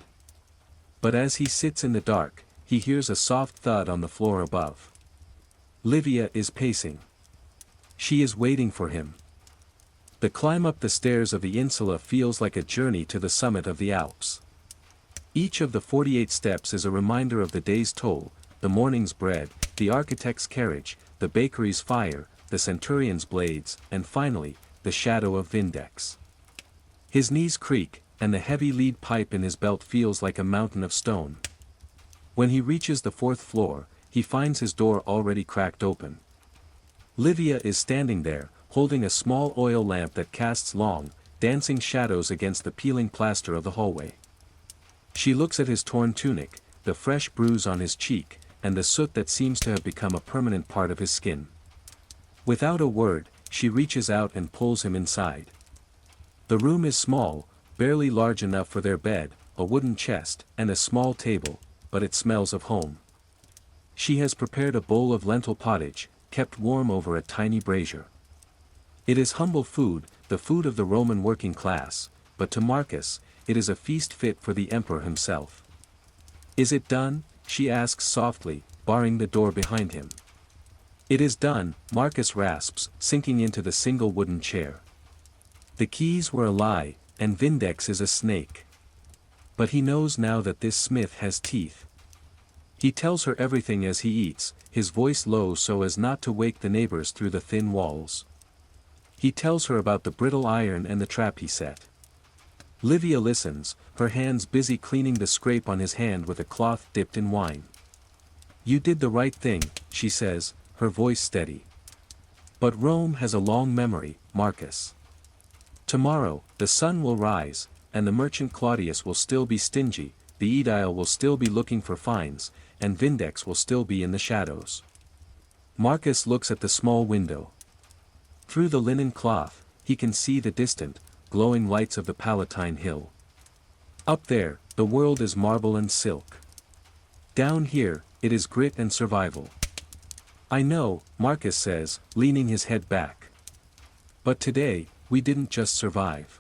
But as he sits in the dark, he hears a soft thud on the floor above. Livia is pacing. She is waiting for him. The climb up the stairs of the insula feels like a journey to the summit of the Alps. Each of the 48 steps is a reminder of the day's toll, the morning's bread, the architect's carriage, the bakery's fire, the centurion's blades, and finally, the shadow of Vindex. His knees creak, and the heavy lead pipe in his belt feels like a mountain of stone. When he reaches the 4th floor, he finds his door already cracked open. Livia is standing there, holding a small oil lamp that casts long, dancing shadows against the peeling plaster of the hallway. She looks at his torn tunic, the fresh bruise on his cheek, and the soot that seems to have become a permanent part of his skin. Without a word, she reaches out and pulls him inside. The room is small, barely large enough for their bed, a wooden chest, and a small table, but it smells of home. She has prepared a bowl of lentil pottage, kept warm over a tiny brazier. It is humble food, the food of the Roman working class, but to Marcus, it is a feast fit for the emperor himself. "Is it done?" she asks softly, barring the door behind him. "It is done," Marcus rasps, sinking into the single wooden chair. The keys were a lie, and Vindex is a snake. But he knows now that this smith has teeth. He tells her everything as he eats, his voice low so as not to wake the neighbors through the thin walls. He tells her about the brittle iron and the trap he set. Livia listens, her hands busy cleaning the scrape on his hand with a cloth dipped in wine. "You did the right thing," she says, her voice steady. "But Rome has a long memory, Marcus. Tomorrow, the sun will rise, and the merchant Claudius will still be stingy, the aedile will still be looking for fines, and Vindex will still be in the shadows." Marcus looks at the small window. Through the linen cloth, he can see the distant, glowing lights of the Palatine Hill. Up there, the world is marble and silk. Down here, it is grit and survival. "I know," Marcus says, leaning his head back. "But today, we didn't just survive.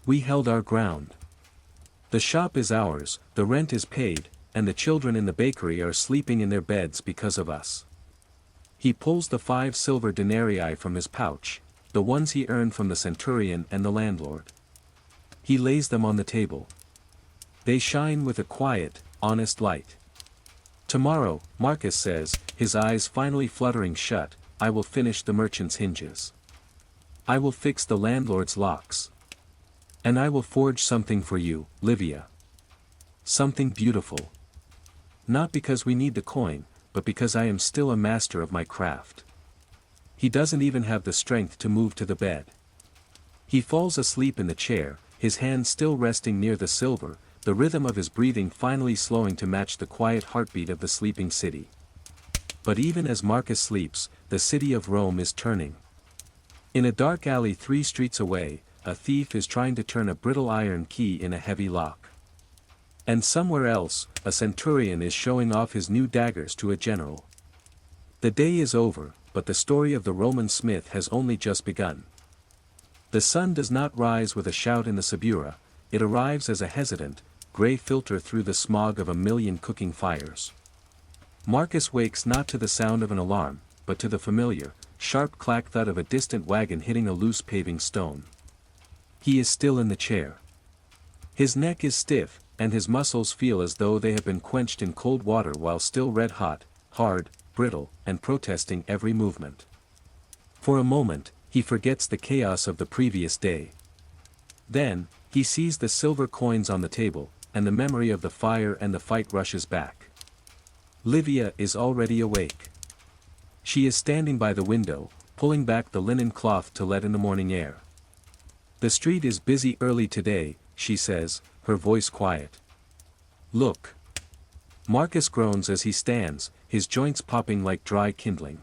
We held our ground. The shop is ours, the rent is paid, and the children in the bakery are sleeping in their beds because of us." He pulls the 5 silver denarii from his pouch, the ones he earned from the centurion and the landlord. He lays them on the table. They shine with a quiet, honest light. "Tomorrow," Marcus says, his eyes finally fluttering shut, "I will finish the merchant's hinges. I will fix the landlord's locks. And I will forge something for you, Livia. Something beautiful. Not because we need the coin, but because I am still a master of my craft." He doesn't even have the strength to move to the bed. He falls asleep in the chair, his hand still resting near the silver, the rhythm of his breathing finally slowing to match the quiet heartbeat of the sleeping city. But even as Marcus sleeps, the city of Rome is turning. In a dark alley 3 streets away, a thief is trying to turn a brittle iron key in a heavy lock. And somewhere else, a centurion is showing off his new daggers to a general. The day is over, but the story of the Roman smith has only just begun. The sun does not rise with a shout in the Subura, it arrives as a hesitant, gray filter through the smog of a million cooking fires. Marcus wakes not to the sound of an alarm, but to the familiar, sharp clack thud of a distant wagon hitting a loose paving stone. He is still in the chair. His neck is stiff, and his muscles feel as though they have been quenched in cold water while still red hot, hard, brittle, and protesting every movement. For a moment, he forgets the chaos of the previous day. Then, he sees the silver coins on the table, and the memory of the fire and the fight rushes back. Livia is already awake. She is standing by the window, pulling back the linen cloth to let in the morning air. "The street is busy early today," she says, her voice quiet. "Look." Marcus groans as he stands, his joints popping like dry kindling.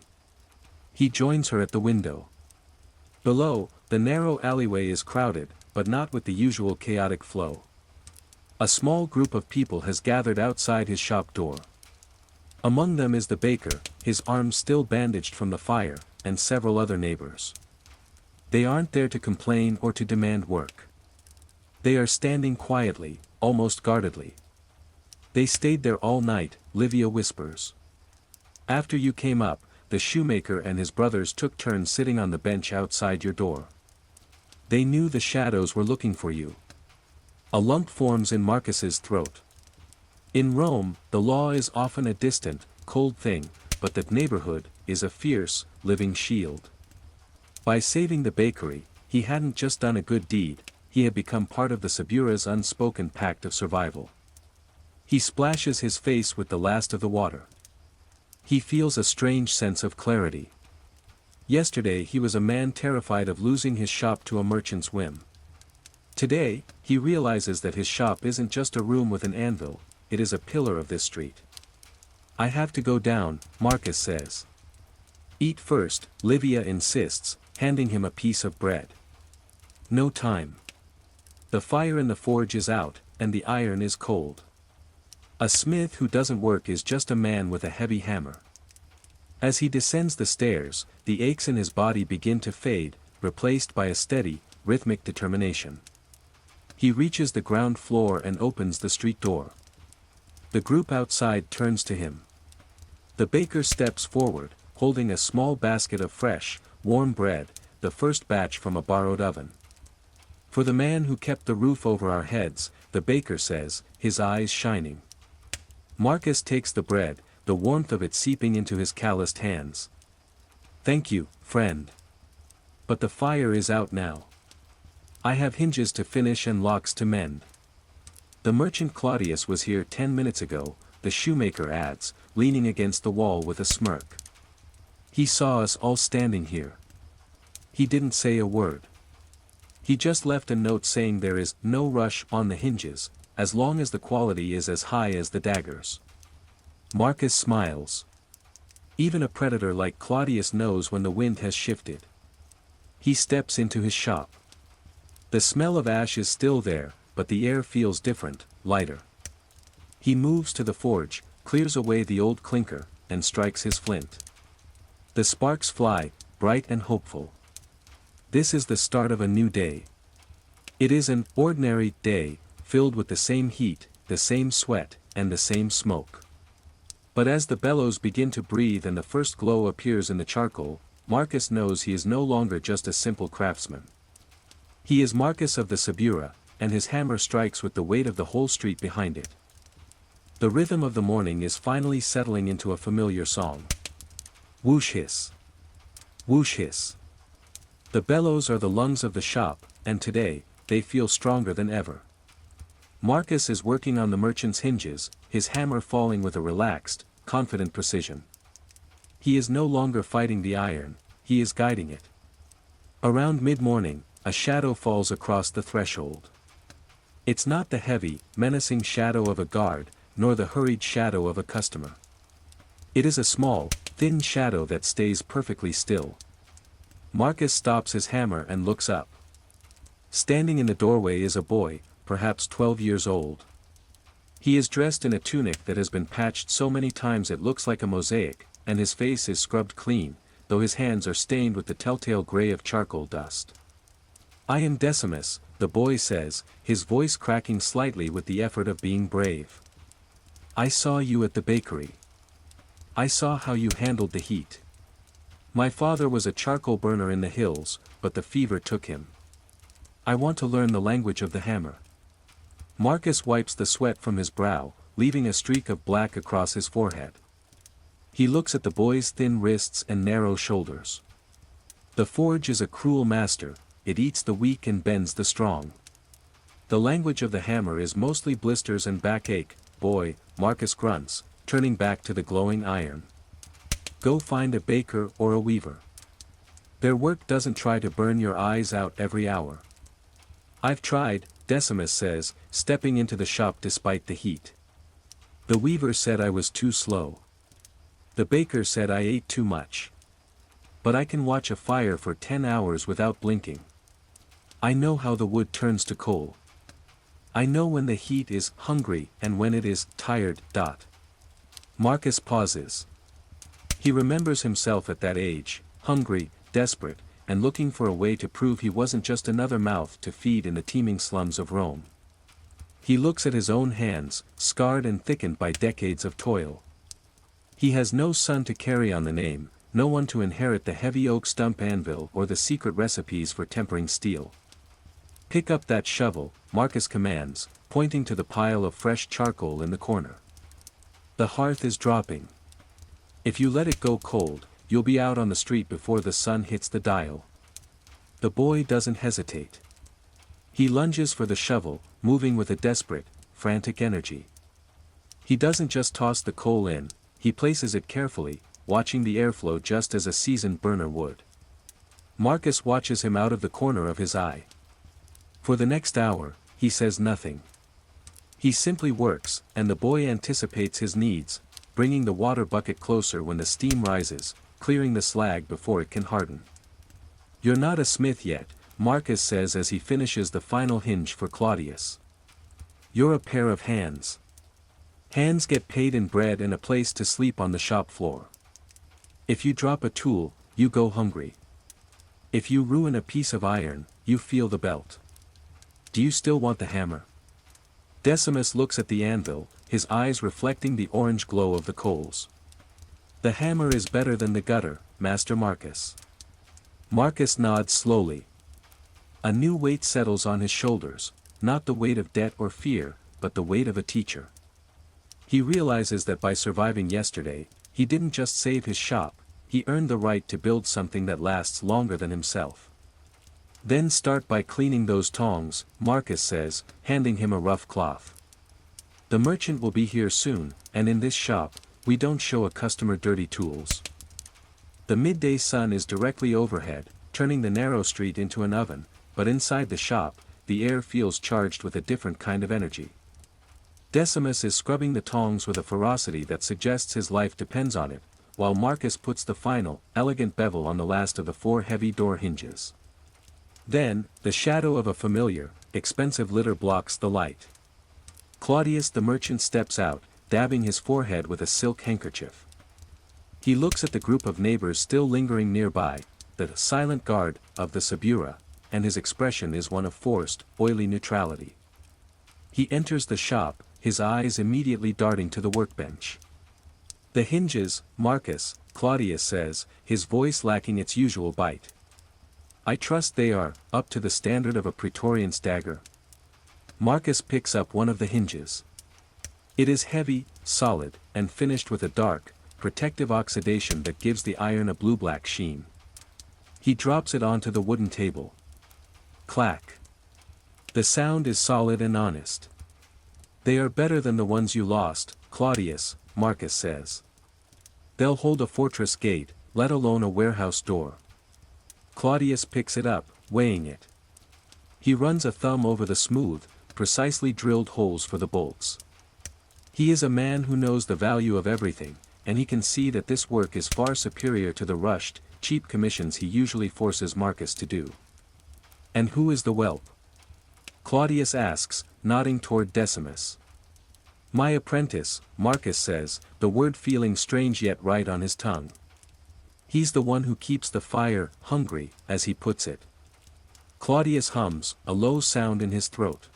He joins her at the window. Below, the narrow alleyway is crowded, but not with the usual chaotic flow. A small group of people has gathered outside his shop door. Among them is the baker, his arms still bandaged from the fire, and several other neighbors. They aren't there to complain or to demand work. They are standing quietly, almost guardedly. "They stayed there all night," Livia whispers. "After you came up, the shoemaker and his brothers took turns sitting on the bench outside your door. They knew the shadows were looking for you." A lump forms in Marcus's throat. In Rome, the law is often a distant, cold thing, but the neighborhood is a fierce, living shield. By saving the bakery, he hadn't just done a good deed, he had become part of the Subura's unspoken pact of survival. He splashes his face with the last of the water. He feels a strange sense of clarity. Yesterday he was a man terrified of losing his shop to a merchant's whim. Today, he realizes that his shop isn't just a room with an anvil, it is a pillar of this street. I have to go down, Marcus says. Eat first, Livia insists, handing him a piece of bread. No time. The fire in the forge is out, and the iron is cold. A smith who doesn't work is just a man with a heavy hammer. As he descends the stairs, the aches in his body begin to fade, replaced by a steady, rhythmic determination. He reaches the ground floor and opens the street door. The group outside turns to him. The baker steps forward, holding a small basket of fresh, warm bread, the first batch from a borrowed oven. For the man who kept the roof over our heads, the baker says, his eyes shining. Marcus takes the bread, the warmth of it seeping into his calloused hands. Thank you, friend. But the fire is out now. I have hinges to finish and locks to mend. The merchant Claudius was here 10 minutes ago, the shoemaker adds, leaning against the wall with a smirk. He saw us all standing here. He didn't say a word. He just left a note saying there is no rush on the hinges, as long as the quality is as high as the daggers. Marcus smiles. Even a predator like Claudius knows when the wind has shifted. He steps into his shop. The smell of ash is still there, but the air feels different, lighter. He moves to the forge, clears away the old clinker, and strikes his flint. The sparks fly, bright and hopeful. This is the start of a new day. It is an ordinary day, filled with the same heat, the same sweat, and the same smoke. But as the bellows begin to breathe and the first glow appears in the charcoal, Marcus knows he is no longer just a simple craftsman. He is Marcus of the Subura, and his hammer strikes with the weight of the whole street behind it. The rhythm of the morning is finally settling into a familiar song. Whoosh hiss. Whoosh hiss. The bellows are the lungs of the shop, and today, they feel stronger than ever. Marcus is working on the merchant's hinges, his hammer falling with a relaxed, confident precision. He is no longer fighting the iron, he is guiding it. Around mid-morning, a shadow falls across the threshold. It's not the heavy, menacing shadow of a guard, nor the hurried shadow of a customer. It is a small, thin shadow that stays perfectly still. Marcus stops his hammer and looks up. Standing in the doorway is a boy, perhaps 12 years old. He is dressed in a tunic that has been patched so many times it looks like a mosaic, and his face is scrubbed clean, though his hands are stained with the telltale gray of charcoal dust. I am Decimus, the boy says, his voice cracking slightly with the effort of being brave. I saw you at the bakery. I saw how you handled the heat. My father was a charcoal burner in the hills, but the fever took him. I want to learn the language of the hammer. Marcus wipes the sweat from his brow, leaving a streak of black across his forehead. He looks at the boy's thin wrists and narrow shoulders. The forge is a cruel master, it eats the weak and bends the strong. The language of the hammer is mostly blisters and backache, boy, Marcus grunts, turning back to the glowing iron. Go find a baker or a weaver. Their work doesn't try to burn your eyes out every hour. I've tried, Decimus says, stepping into the shop despite the heat. The weaver said I was too slow. The baker said I ate too much. But I can watch a fire for 10 hours without blinking. I know how the wood turns to coal. I know when the heat is hungry and when it is tired. Marcus pauses. He remembers himself at that age, hungry, desperate, and looking for a way to prove he wasn't just another mouth to feed in the teeming slums of Rome. He looks at his own hands, scarred and thickened by decades of toil. He has no son to carry on the name, no one to inherit the heavy oak stump anvil or the secret recipes for tempering steel. Pick up that shovel, Marcus commands, pointing to the pile of fresh charcoal in the corner. The hearth is dropping. If you let it go cold, you'll be out on the street before the sun hits the dial. The boy doesn't hesitate. He lunges for the shovel, moving with a desperate, frantic energy. He doesn't just toss the coal in, he places it carefully, watching the airflow just as a seasoned burner would. Marcus watches him out of the corner of his eye. For the next hour, he says nothing. He simply works, and the boy anticipates his needs, bringing the water bucket closer when the steam rises, clearing the slag before it can harden. "You're not a smith yet," Marcus says as he finishes the final hinge for Claudius. "You're a pair of hands. Hands get paid in bread and a place to sleep on the shop floor. If you drop a tool, you go hungry. If you ruin a piece of iron, you feel the belt. Do you still want the hammer?" Decimus looks at the anvil, his eyes reflecting the orange glow of the coals. "The hammer is better than the gutter, Master Marcus." Marcus nods slowly. A new weight settles on his shoulders, not the weight of debt or fear, but the weight of a teacher. He realizes that by surviving yesterday, he didn't just save his shop, he earned the right to build something that lasts longer than himself. "Then start by cleaning those tongs," Marcus says, handing him a rough cloth. "The merchant will be here soon, and in this shop, we don't show a customer dirty tools." The midday sun is directly overhead, turning the narrow street into an oven, but inside the shop, the air feels charged with a different kind of energy. Decimus is scrubbing the tongs with a ferocity that suggests his life depends on it, while Marcus puts the final, elegant bevel on the last of the 4 heavy door hinges. Then, the shadow of a familiar, expensive litter blocks the light. Claudius the merchant steps out, dabbing his forehead with a silk handkerchief. He looks at the group of neighbors still lingering nearby, the silent guard of the Subura, and his expression is one of forced, oily neutrality. He enters the shop, his eyes immediately darting to the workbench. "The hinges, Marcus," Claudius says, his voice lacking its usual bite. "I trust they are up to the standard of a Praetorian dagger." Marcus picks up one of the hinges. It is heavy, solid, and finished with a dark, protective oxidation that gives the iron a blue-black sheen. He drops it onto the wooden table. Clack. The sound is solid and honest. "They are better than the ones you lost, Claudius," Marcus says. "They'll hold a fortress gate, let alone a warehouse door." Claudius picks it up, weighing it. He runs a thumb over the smooth, precisely drilled holes for the bolts. He is a man who knows the value of everything, and he can see that this work is far superior to the rushed, cheap commissions he usually forces Marcus to do. "And who is the whelp?" Claudius asks, nodding toward Decimus. "My apprentice," Marcus says, the word feeling strange yet right on his tongue. "He's the one who keeps the fire hungry, as he puts it." Claudius hums, a low sound in his throat.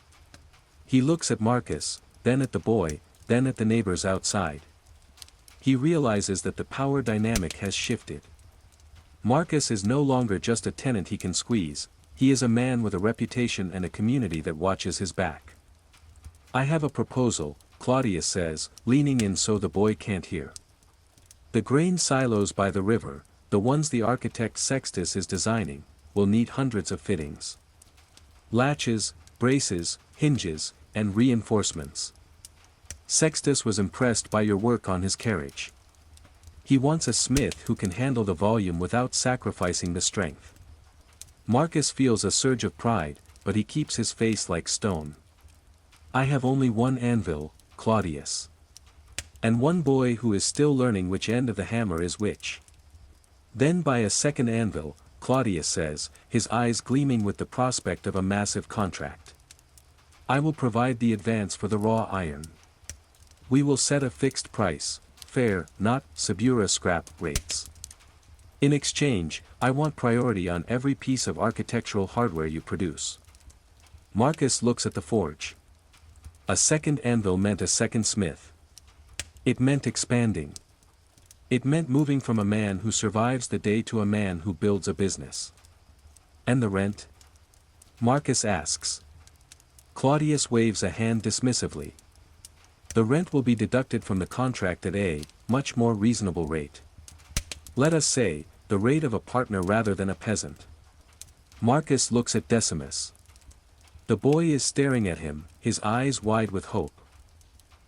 He looks at Marcus, then at the boy, then at the neighbors outside. He realizes that the power dynamic has shifted. Marcus is no longer just a tenant he can squeeze, he is a man with a reputation and a community that watches his back. "I have a proposal," Claudius says, leaning in so the boy can't hear. "The grain silos by the river, the ones the architect Sextus is designing, will need hundreds of fittings. Latches, braces, hinges, and reinforcements. Sextus was impressed by your work on his carriage. He wants a smith who can handle the volume without sacrificing the strength." Marcus feels a surge of pride, but he keeps his face like stone. "I have only one anvil, Claudius. And one boy who is still learning which end of the hammer is which." "Then buy a second anvil," Claudius says, his eyes gleaming with the prospect of a massive contract. "I will provide the advance for the raw iron. We will set a fixed price, fair, not Subura scrap rates. In exchange, I want priority on every piece of architectural hardware you produce." Marcus looks at the forge. A second anvil meant a second smith. It meant expanding. It meant moving from a man who survives the day to a man who builds a business. "And the rent?" Marcus asks. Claudius waves a hand dismissively. "The rent will be deducted from the contract at a much more reasonable rate. Let us say, the rate of a partner rather than a peasant." Marcus looks at Decimus. The boy is staring at him, his eyes wide with hope.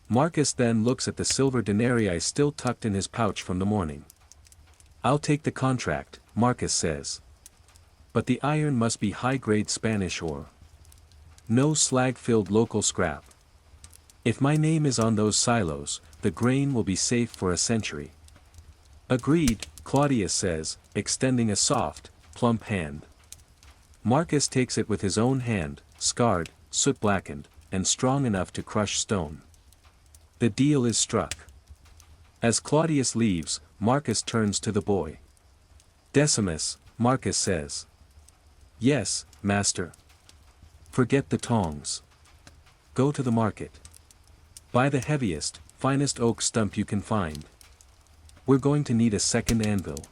Marcus then looks at the silver denarii still tucked in his pouch from the morning. "I'll take the contract," Marcus says. "But the iron must be high-grade Spanish ore. No slag-filled local scrap. If my name is on those silos, the grain will be safe for a century. Agreed, Claudius says, extending a soft, plump hand. Marcus takes it with his own hand, scarred, soot-blackened, and strong enough to crush stone. The deal is struck. As Claudius leaves, Marcus turns to the boy. Decimus, Marcus says. Yes, master. Forget the tongs. Go to the market. Buy the heaviest, finest oak stump you can find. We're going to need a second anvil.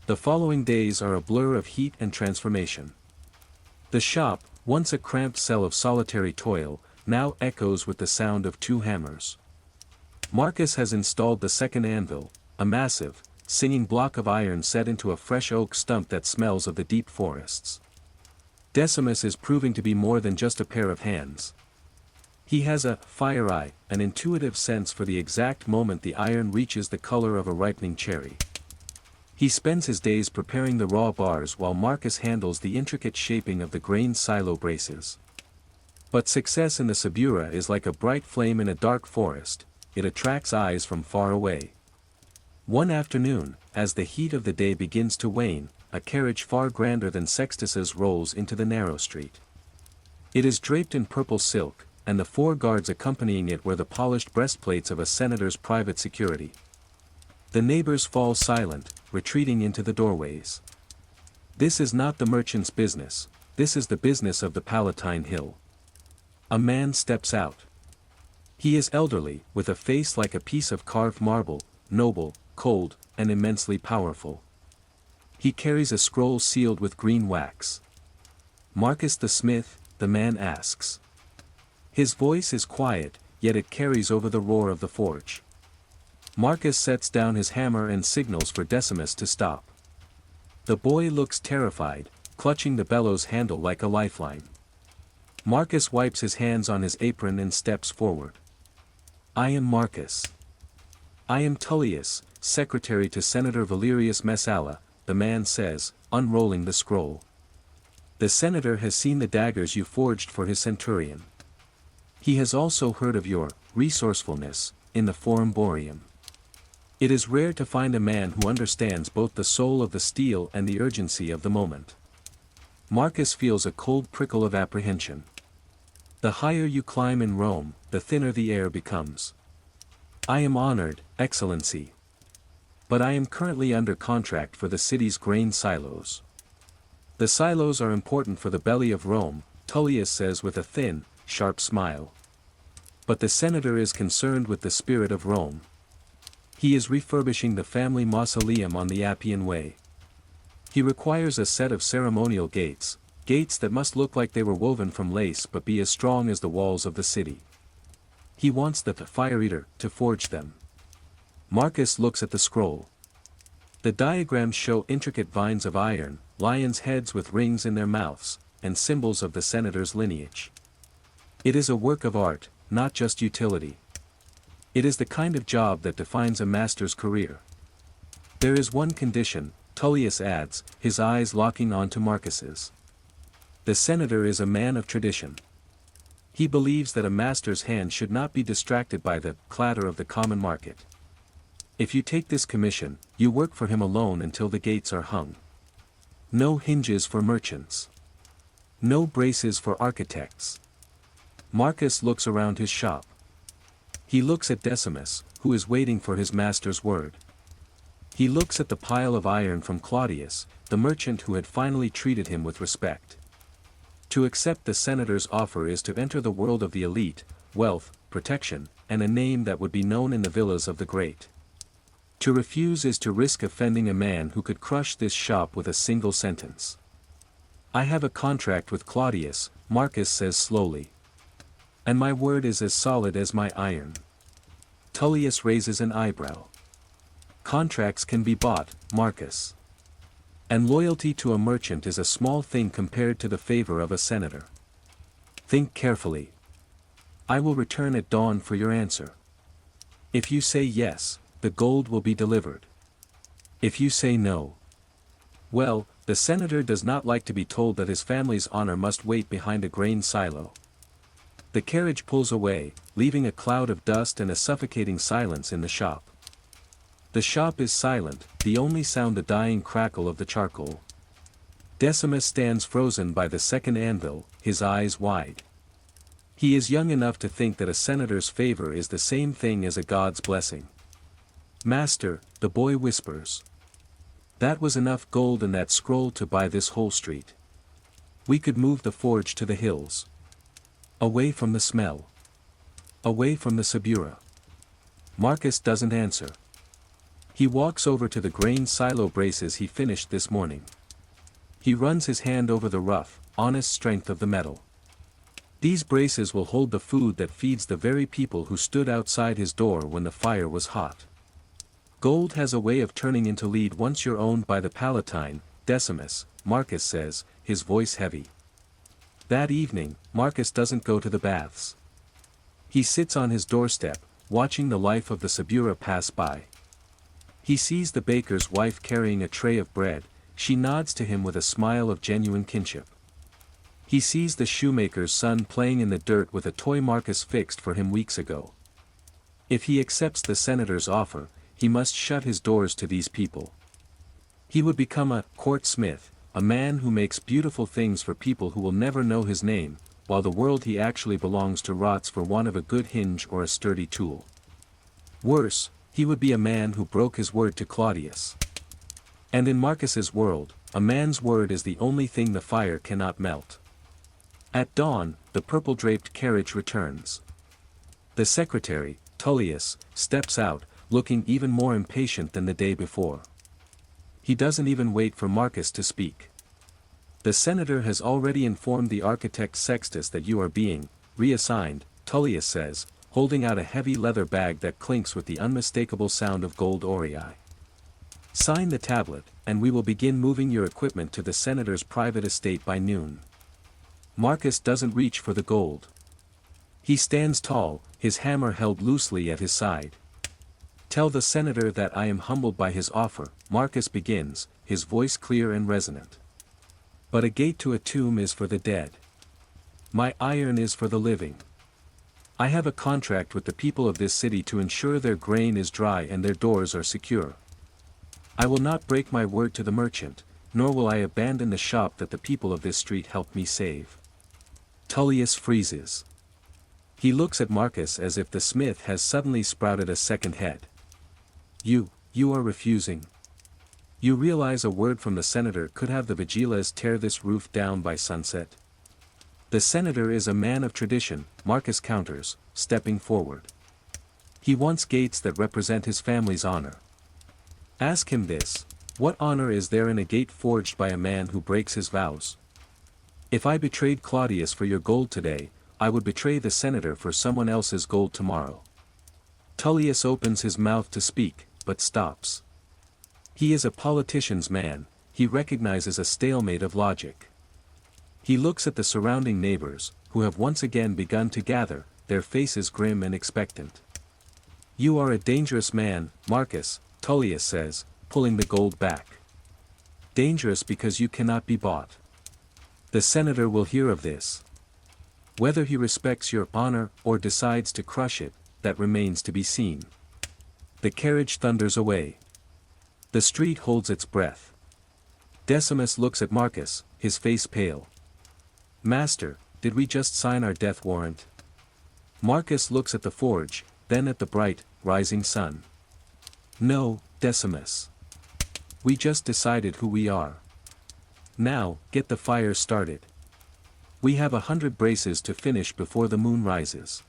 The following days are a blur of heat and transformation. The shop, once a cramped cell of solitary toil, now echoes with the sound of 2 hammers. Marcus has installed the second anvil, a massive, singing block of iron set into a fresh oak stump that smells of the deep forests. Decimus is proving to be more than just a pair of hands. He has a fire eye, an intuitive sense for the exact moment the iron reaches the color of a ripening cherry. He spends his days preparing the raw bars while Marcus handles the intricate shaping of the grain silo braces. But success in the Subura is like a bright flame in a dark forest, it attracts eyes from far away. One afternoon, as the heat of the day begins to wane, a carriage far grander than Sextus's rolls into the narrow street. It is draped in purple silk, and the 4 guards accompanying it wear the polished breastplates of a senator's private security. The neighbors fall silent, retreating into the doorways. This is not the merchant's business, this is the business of the Palatine Hill. A man steps out. He is elderly, with a face like a piece of carved marble, noble, cold, and immensely powerful. He carries a scroll sealed with green wax. Marcus the smith, the man asks. His voice is quiet, yet it carries over the roar of the forge. Marcus sets down his hammer and signals for Decimus to stop. The boy looks terrified, clutching the bellows handle like a lifeline. Marcus wipes his hands on his apron and steps forward. I am Marcus. I am Tullius, secretary to Senator Valerius Messala, the man says, unrolling the scroll. The senator has seen the daggers you forged for his centurion. He has also heard of your resourcefulness in the Forum Boreum. It is rare to find a man who understands both the soul of the steel and the urgency of the moment. Marcus feels a cold prickle of apprehension. The higher you climb in Rome, the thinner the air becomes. I am honored, Excellency. But I am currently under contract for the city's grain silos. The silos are important for the belly of Rome, Tullius says with a thin, sharp smile. But the senator is concerned with the spirit of Rome. He is refurbishing the family mausoleum on the Appian Way. He requires a set of ceremonial gates, gates that must look like they were woven from lace but be as strong as the walls of the city. He wants the fire eater to forge them. Marcus looks at the scroll. The diagrams show intricate vines of iron, lions' heads with rings in their mouths, and symbols of the senator's lineage. It is a work of art, not just utility. It is the kind of job that defines a master's career. There is one condition, Tullius adds, his eyes locking onto Marcus's. The senator is a man of tradition. He believes that a master's hand should not be distracted by the clatter of the common market. If you take this commission, you work for him alone until the gates are hung. No hinges for merchants. No braces for architects. Marcus looks around his shop. He looks at Decimus, who is waiting for his master's word. He looks at the pile of iron from Claudius, the merchant who had finally treated him with respect. To accept the senator's offer is to enter the world of the elite, wealth, protection, and a name that would be known in the villas of the great. To refuse is to risk offending a man who could crush this shop with a single sentence. I have a contract with Claudius, Marcus says slowly. And my word is as solid as my iron. Tullius raises an eyebrow. Contracts can be bought, Marcus. And loyalty to a merchant is a small thing compared to the favor of a senator. Think carefully. I will return at dawn for your answer. If you say yes, the gold will be delivered. If you say no, well, The senator does not like to be told that his family's honor must wait behind a grain silo. The carriage pulls away, leaving a cloud of dust and a suffocating silence in the shop. The shop is silent, the only sound the dying crackle of the charcoal. Decimus stands frozen by the second anvil, his eyes wide. He is young enough to think that a senator's favor is the same thing as a god's blessing. "Master," the boy whispers. "That was enough gold in that scroll to buy this whole street. We could move the forge to the hills. Away from the smell. Away from the Sabura." Marcus doesn't answer. He walks over to the grain silo braces he finished this morning. He runs his hand over the rough, honest strength of the metal. These braces will hold the food that feeds the very people who stood outside his door when the fire was hot. "Gold has a way of turning into lead once you're owned by the Palatine, Decimus," Marcus says, his voice heavy. That evening, Marcus doesn't go to the baths. He sits on his doorstep, watching the life of the Sabura pass by. He sees the baker's wife carrying a tray of bread. She nods to him with a smile of genuine kinship. He sees the shoemaker's son playing in the dirt with a toy Marcus fixed for him weeks ago. If he accepts the senator's offer, he must shut his doors to these people. He would become a court smith, a man who makes beautiful things for people who will never know his name, while the world he actually belongs to rots for want of a good hinge or a sturdy tool. Worse, he would be a man who broke his word to Claudius. And in Marcus's world, a man's word is the only thing the fire cannot melt. At dawn, the purple-draped carriage returns. The secretary, Tullius, steps out, looking even more impatient than the day before. He doesn't even wait for Marcus to speak. "The senator has already informed the architect Sextus that you are being reassigned," Tullius says, holding out a heavy leather bag that clinks with the unmistakable sound of gold aurii. "Sign the tablet, and we will begin moving your equipment to the senator's private estate by noon." Marcus doesn't reach for the gold. He stands tall, his hammer held loosely at his side. "Tell the senator that I am humbled by his offer," Marcus begins, his voice clear and resonant. "But a gate to a tomb is for the dead. My iron is for the living. I have a contract with the people of this city to ensure their grain is dry and their doors are secure. I will not break my word to the merchant, nor will I abandon the shop that the people of this street helped me save." Tullius freezes. He looks at Marcus as if the smith has suddenly sprouted a second head. You are refusing. You realize a word from the senator could have the Vigilas tear this roof down by sunset? "The senator is a man of tradition," Marcus counters, stepping forward. "He wants gates that represent his family's honor. Ask him this: what honor is there in a gate forged by a man who breaks his vows? If I betrayed Claudius for your gold today, I would betray the senator for someone else's gold tomorrow." Tullius opens his mouth to speak, but stops. He is a politician's man, he recognizes a stalemate of logic. He looks at the surrounding neighbors, who have once again begun to gather, their faces grim and expectant. "You are a dangerous man, Marcus," Tullius says, pulling the gold back. "Dangerous because you cannot be bought. The senator will hear of this. Whether he respects your honor or decides to crush it, that remains to be seen." The carriage thunders away. The street holds its breath. Decimus looks at Marcus, his face pale. "Master, did we just sign our death warrant?" Marcus looks at the forge, then at the bright, rising sun. "No, Decimus. We just decided who we are. Now, get the fire started. We have 100 braces to finish before the moon rises."